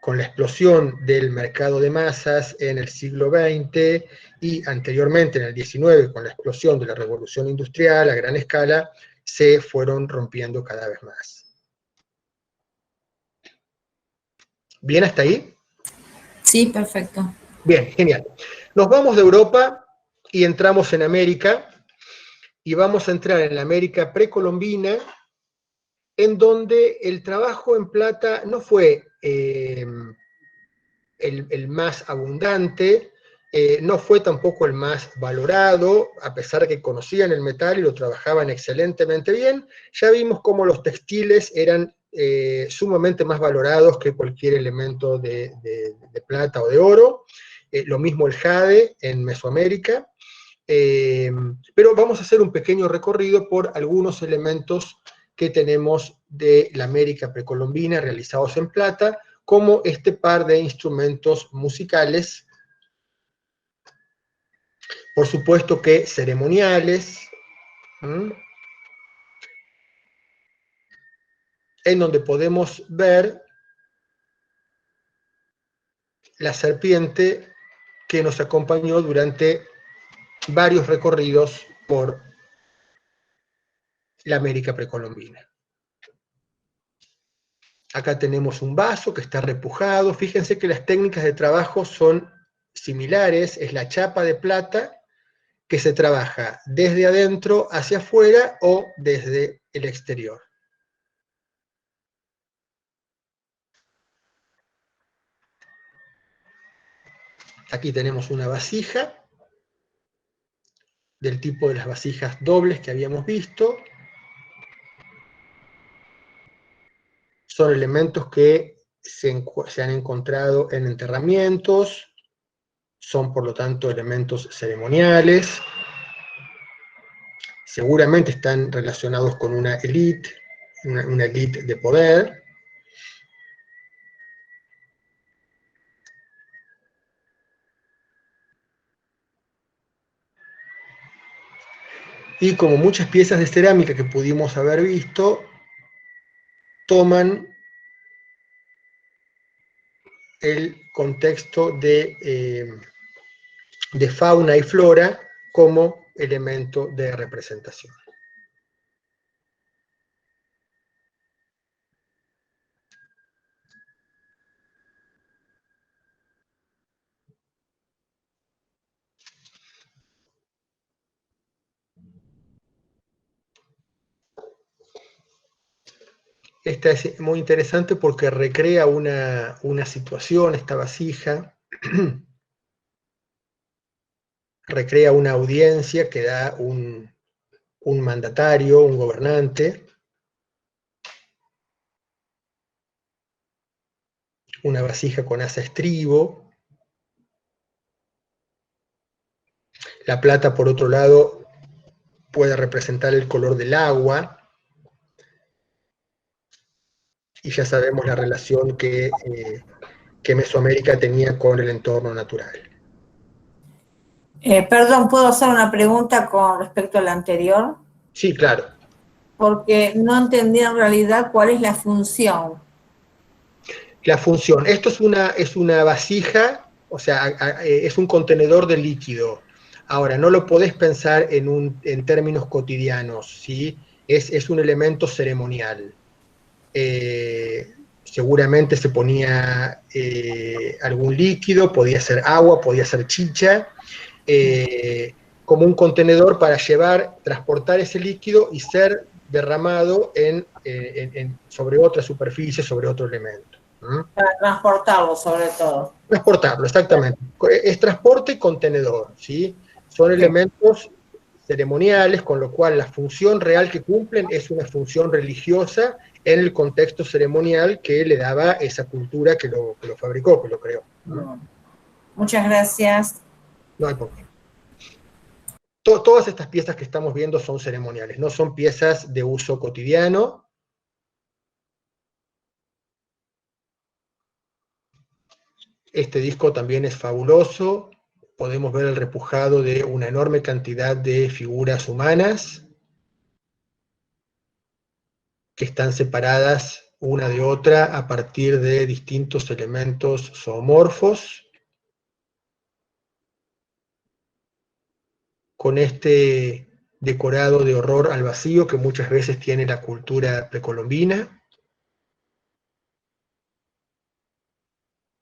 con la explosión del mercado de masas en el siglo XX y anteriormente en el XIX, con la explosión de la revolución industrial a gran escala, se fueron rompiendo cada vez más. ¿Bien hasta ahí? Sí, perfecto. Bien, genial. Nos vamos de Europa y entramos en América, y vamos a entrar en la América precolombina, en donde el trabajo en plata no fue el más abundante, no fue tampoco el más valorado, a pesar de que conocían el metal y lo trabajaban excelentemente bien. Ya vimos cómo los textiles eran sumamente más valorados que cualquier elemento de plata o de oro, lo mismo el jade en Mesoamérica, pero vamos a hacer un pequeño recorrido por algunos elementos que tenemos de la América precolombina realizados en plata, como este par de instrumentos musicales, por supuesto que ceremoniales, en donde podemos ver la serpiente que nos acompañó durante varios recorridos por la América precolombina. Acá tenemos un vaso que está repujado. Fíjense que las técnicas de trabajo son similares. Es la chapa de plata que se trabaja desde adentro hacia afuera o desde el exterior. Aquí tenemos una vasija del tipo de las vasijas dobles que habíamos visto. Son elementos que se han encontrado en enterramientos, son por lo tanto elementos ceremoniales, seguramente están relacionados con una élite de poder. Y como muchas piezas de cerámica que pudimos haber visto, toman el contexto de fauna y flora como elemento de representación. Esta es muy interesante porque recrea una situación, esta vasija, recrea una audiencia que da un mandatario, un gobernante, una vasija con asa estribo. La plata, por otro lado, puede representar el color del agua, y ya sabemos la relación que Mesoamérica tenía con el entorno natural. Perdón, ¿puedo hacer una pregunta con respecto a la anterior? Sí, claro. Porque no entendí en realidad cuál es la función. La función. Esto es una vasija, o sea, es un contenedor de líquido. Ahora, no lo podés pensar en términos cotidianos, ¿sí? Es un elemento ceremonial. Seguramente se ponía algún líquido, podía ser agua, podía ser chicha, como un contenedor para transportar ese líquido y ser derramado sobre otra superficie, sobre otro elemento. Para transportarlo, sobre todo. Transportarlo, exactamente. Es transporte y contenedor, ¿sí? Son elementos ceremoniales, con lo cual la función real que cumplen es una función religiosa en el contexto ceremonial que le daba esa cultura que lo fabricó, que lo creó. Muchas gracias. No hay por qué. Todas estas piezas que estamos viendo son ceremoniales, no son piezas de uso cotidiano. Este disco también es fabuloso. Podemos ver el repujado de una enorme cantidad de figuras humanas que están separadas una de otra a partir de distintos elementos zoomorfos. Con este decorado de horror al vacío que muchas veces tiene la cultura precolombina.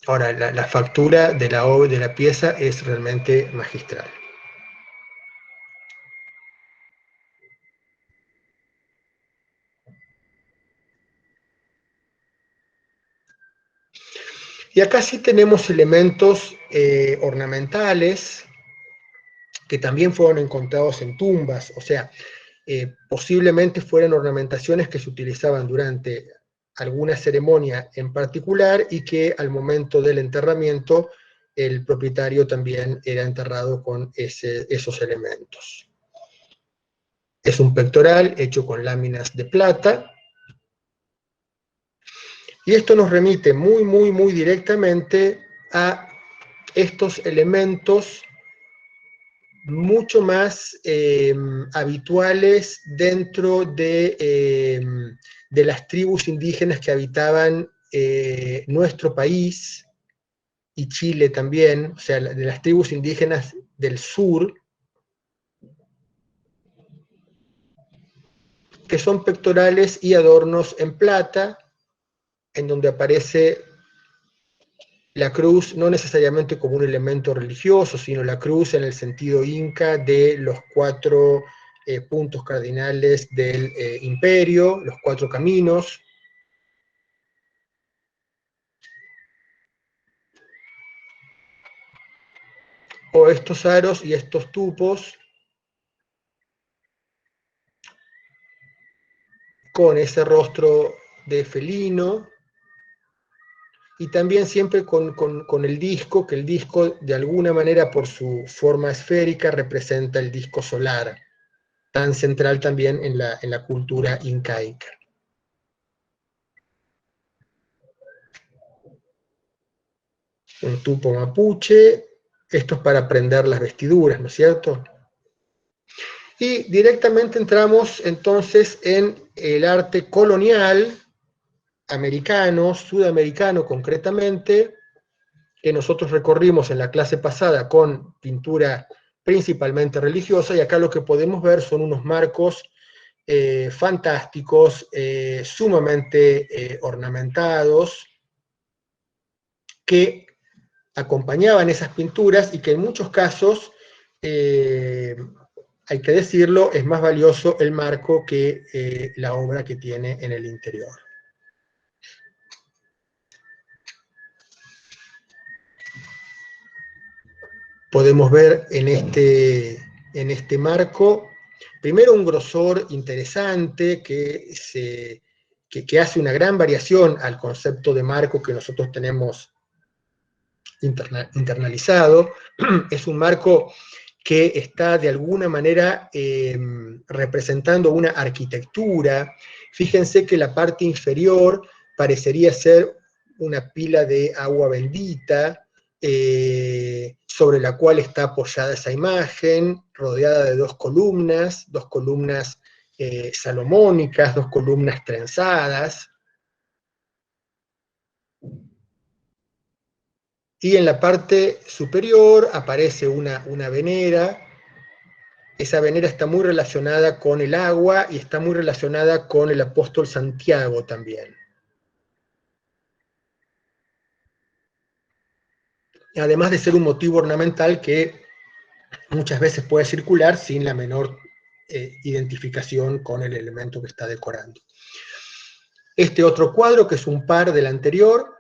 Ahora, la factura de la pieza es realmente magistral. Y acá sí tenemos elementos ornamentales que también fueron encontrados en tumbas, o sea, posiblemente fueran ornamentaciones que se utilizaban durante alguna ceremonia en particular y que al momento del enterramiento el propietario también era enterrado con esos elementos. Es un pectoral hecho con láminas de plata, y esto nos remite muy, muy, muy directamente a estos elementos mucho más habituales dentro de las tribus indígenas que habitaban nuestro país y Chile también, o sea, de las tribus indígenas del sur, que son pectorales y adornos en plata, en donde aparece la cruz no necesariamente como un elemento religioso, sino la cruz en el sentido inca de los 4 puntos cardinales del imperio, los 4 caminos. O estos aros y estos tupos con ese rostro de felino, y también siempre con el disco, que el disco de alguna manera por su forma esférica representa el disco solar, tan central también en la cultura incaica. Un tupo mapuche, esto es para prender las vestiduras, ¿no es cierto? Y directamente entramos entonces en el arte colonial, americano, sudamericano concretamente, que nosotros recorrimos en la clase pasada con pintura principalmente religiosa, y acá lo que podemos ver son unos marcos fantásticos, sumamente ornamentados, que acompañaban esas pinturas y que en muchos casos, hay que decirlo, es más valioso el marco que la obra que tiene en el interior. Podemos ver en este marco, primero un grosor interesante que hace una gran variación al concepto de marco que nosotros tenemos internalizado. Es un marco que está de alguna manera representando una arquitectura. Fíjense que la parte inferior parecería ser una pila de agua bendita, sobre la cual está apoyada esa imagen, rodeada de dos columnas salomónicas, 2 columnas trenzadas. Y en la parte superior aparece una venera Esa venera está muy relacionada con el agua y está muy relacionada con el apóstol Santiago también. Además de ser un motivo ornamental que muchas veces puede circular sin la menor identificación con el elemento que está decorando. Este otro cuadro, que es un par del anterior,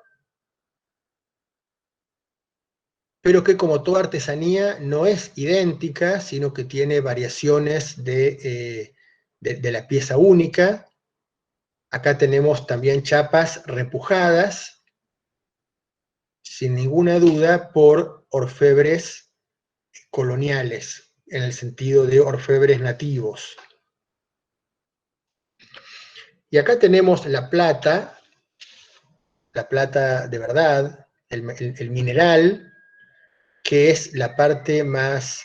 pero que como toda artesanía no es idéntica, sino que tiene variaciones de la pieza única. Acá tenemos también chapas repujadas, sin ninguna duda, por orfebres coloniales, en el sentido de orfebres nativos. Y acá tenemos la plata de verdad, el mineral, que es la parte más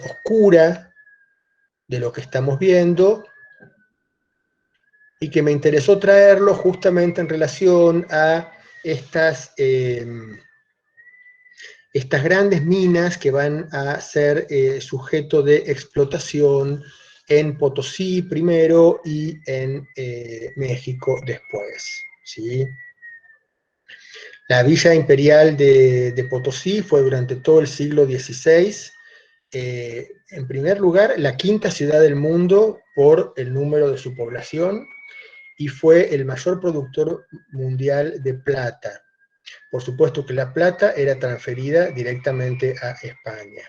oscura de lo que estamos viendo, y que me interesó traerlo justamente en relación a estas grandes minas que van a ser sujeto de explotación en Potosí primero y en México después, ¿sí? La Villa Imperial de Potosí fue durante todo el siglo XVI, en primer lugar, la quinta ciudad del mundo por el número de su población, y fue el mayor productor mundial de plata. Por supuesto que la plata era transferida directamente a España.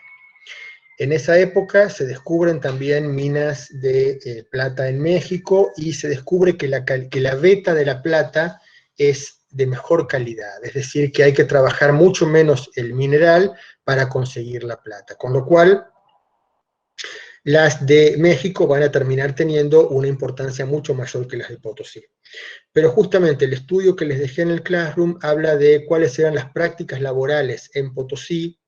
En esa época se descubren también minas de plata en México, y se descubre que la veta de la plata es de mejor calidad, es decir, que hay que trabajar mucho menos el mineral para conseguir la plata, con lo cual las de México van a terminar teniendo una importancia mucho mayor que las de Potosí. Pero justamente el estudio que les dejé en el Classroom habla de cuáles eran las prácticas laborales en Potosí,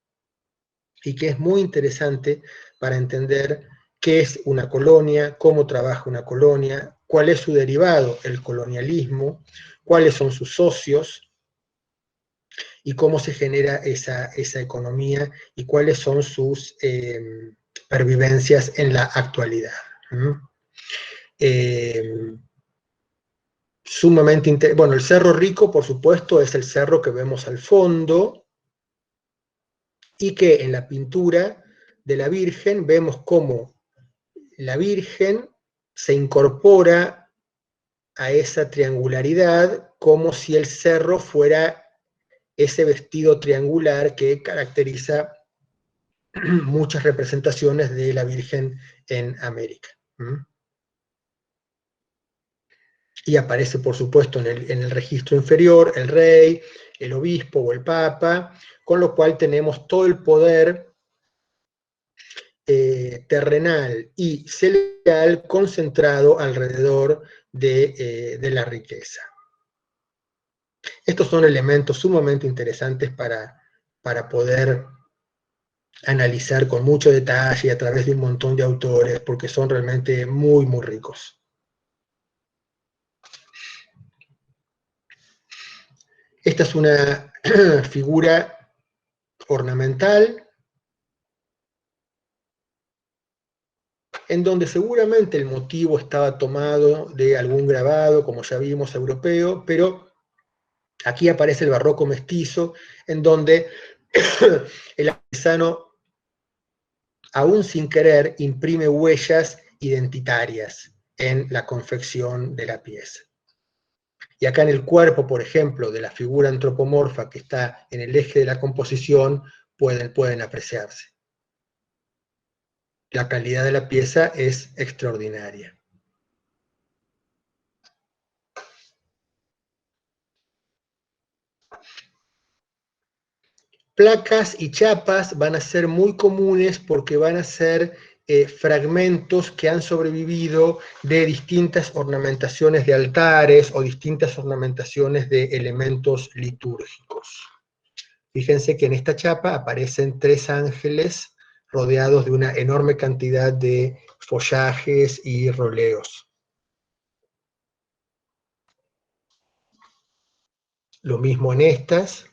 y que es muy interesante para entender qué es una colonia, cómo trabaja una colonia, cuál es su derivado, el colonialismo, cuáles son sus socios, y cómo se genera esa economía, y cuáles son sus pervivencias en la actualidad. Sumamente bueno, el Cerro Rico, por supuesto, es el cerro que vemos al fondo, y que en la pintura de la Virgen vemos cómo la Virgen se incorpora a esa triangularidad, como si el cerro fuera ese vestido triangular que caracteriza muchas representaciones de la Virgen en América. Y aparece, por supuesto, en el registro inferior el rey, el obispo o el papa, con lo cual tenemos todo el poder terrenal y celestial concentrado alrededor de la riqueza. Estos son elementos sumamente interesantes para poder analizar con mucho detalle y a través de un montón de autores, porque son realmente muy, muy ricos. Esta es una figura ornamental, en donde seguramente el motivo estaba tomado de algún grabado, como ya vimos, europeo, pero aquí aparece el barroco mestizo, en donde el artesano, aún sin querer, imprime huellas identitarias en la confección de la pieza. Y acá en el cuerpo, por ejemplo, de la figura antropomorfa que está en el eje de la composición, pueden apreciarse. La calidad de la pieza es extraordinaria. Placas y chapas van a ser muy comunes porque van a ser fragmentos que han sobrevivido de distintas ornamentaciones de altares o distintas ornamentaciones de elementos litúrgicos. Fíjense que en esta chapa aparecen 3 ángeles rodeados de una enorme cantidad de follajes y roleos. Lo mismo en estas.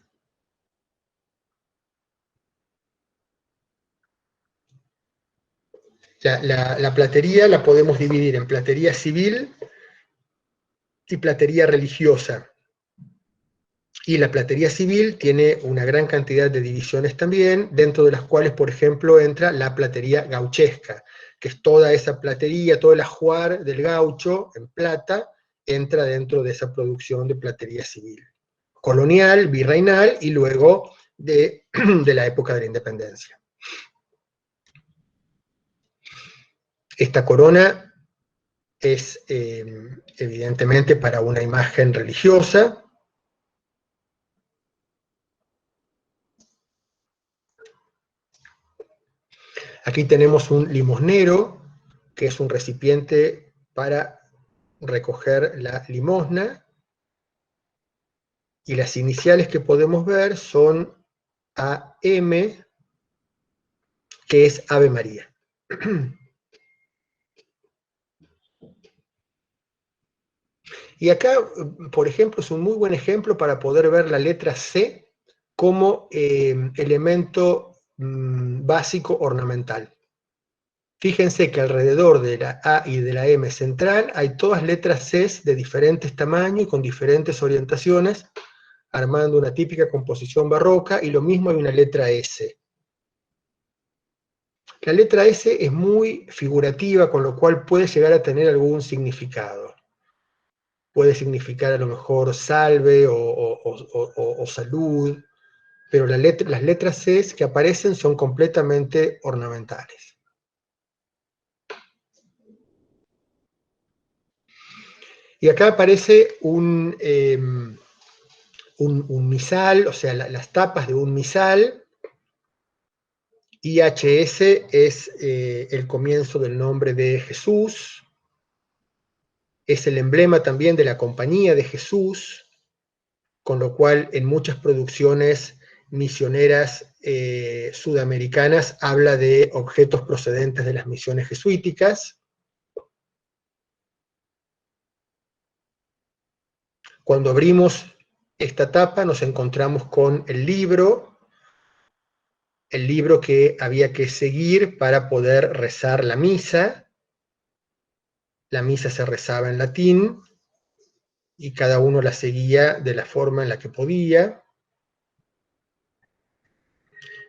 La platería la podemos dividir en platería civil y platería religiosa. Y la platería civil tiene una gran cantidad de divisiones también, dentro de las cuales, por ejemplo, entra la platería gauchesca, que es toda esa platería, todo el ajuar del gaucho en plata, entra dentro de esa producción de platería civil. Colonial, virreinal y luego de la época de la independencia. Esta corona es evidentemente para una imagen religiosa. Aquí tenemos un limosnero, que es un recipiente para recoger la limosna, y las iniciales que podemos ver son AM, que es Ave María. Y acá, por ejemplo, es un muy buen ejemplo para poder ver la letra C como elemento básico ornamental. Fíjense que alrededor de la A y de la M central hay todas letras C de diferentes tamaños y con diferentes orientaciones, armando una típica composición barroca, y lo mismo hay una letra S. La letra S es muy figurativa, con lo cual puede llegar a tener algún significado. Puede significar a lo mejor salve o salud, pero las letras C que aparecen son completamente ornamentales. Y acá aparece un misal, o sea, las tapas de un misal. IHS es el comienzo del nombre de Jesús, es el emblema también de la Compañía de Jesús, con lo cual en muchas producciones misioneras sudamericanas habla de objetos procedentes de las misiones jesuíticas. Cuando abrimos esta tapa nos encontramos con el libro que había que seguir para poder rezar la misa. La misa se rezaba en latín y cada uno la seguía de la forma en la que podía.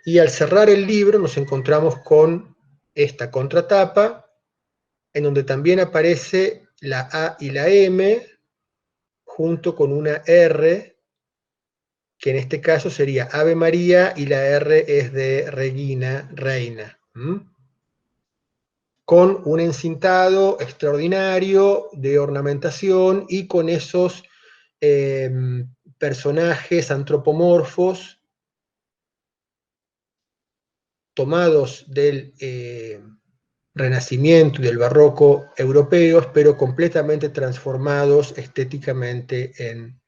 Y al cerrar el libro nos encontramos con esta contratapa, en donde también aparece la A y la M, junto con una R, que en este caso sería Ave María, y la R es de Regina, reina. Con un encintado extraordinario de ornamentación y con esos personajes antropomorfos tomados del Renacimiento y del Barroco europeos, pero completamente transformados estéticamente en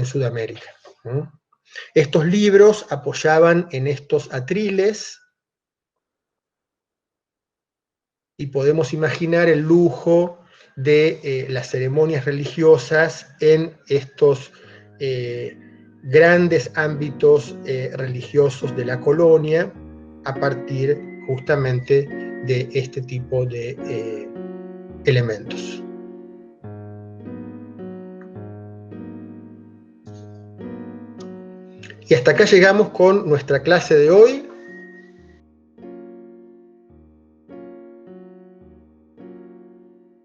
Sudamérica, ¿no? Estos libros apoyaban en estos atriles y podemos imaginar el lujo de las ceremonias religiosas en estos grandes ámbitos religiosos de la colonia, a partir justamente de este tipo de elementos. Y hasta acá llegamos con nuestra clase de hoy.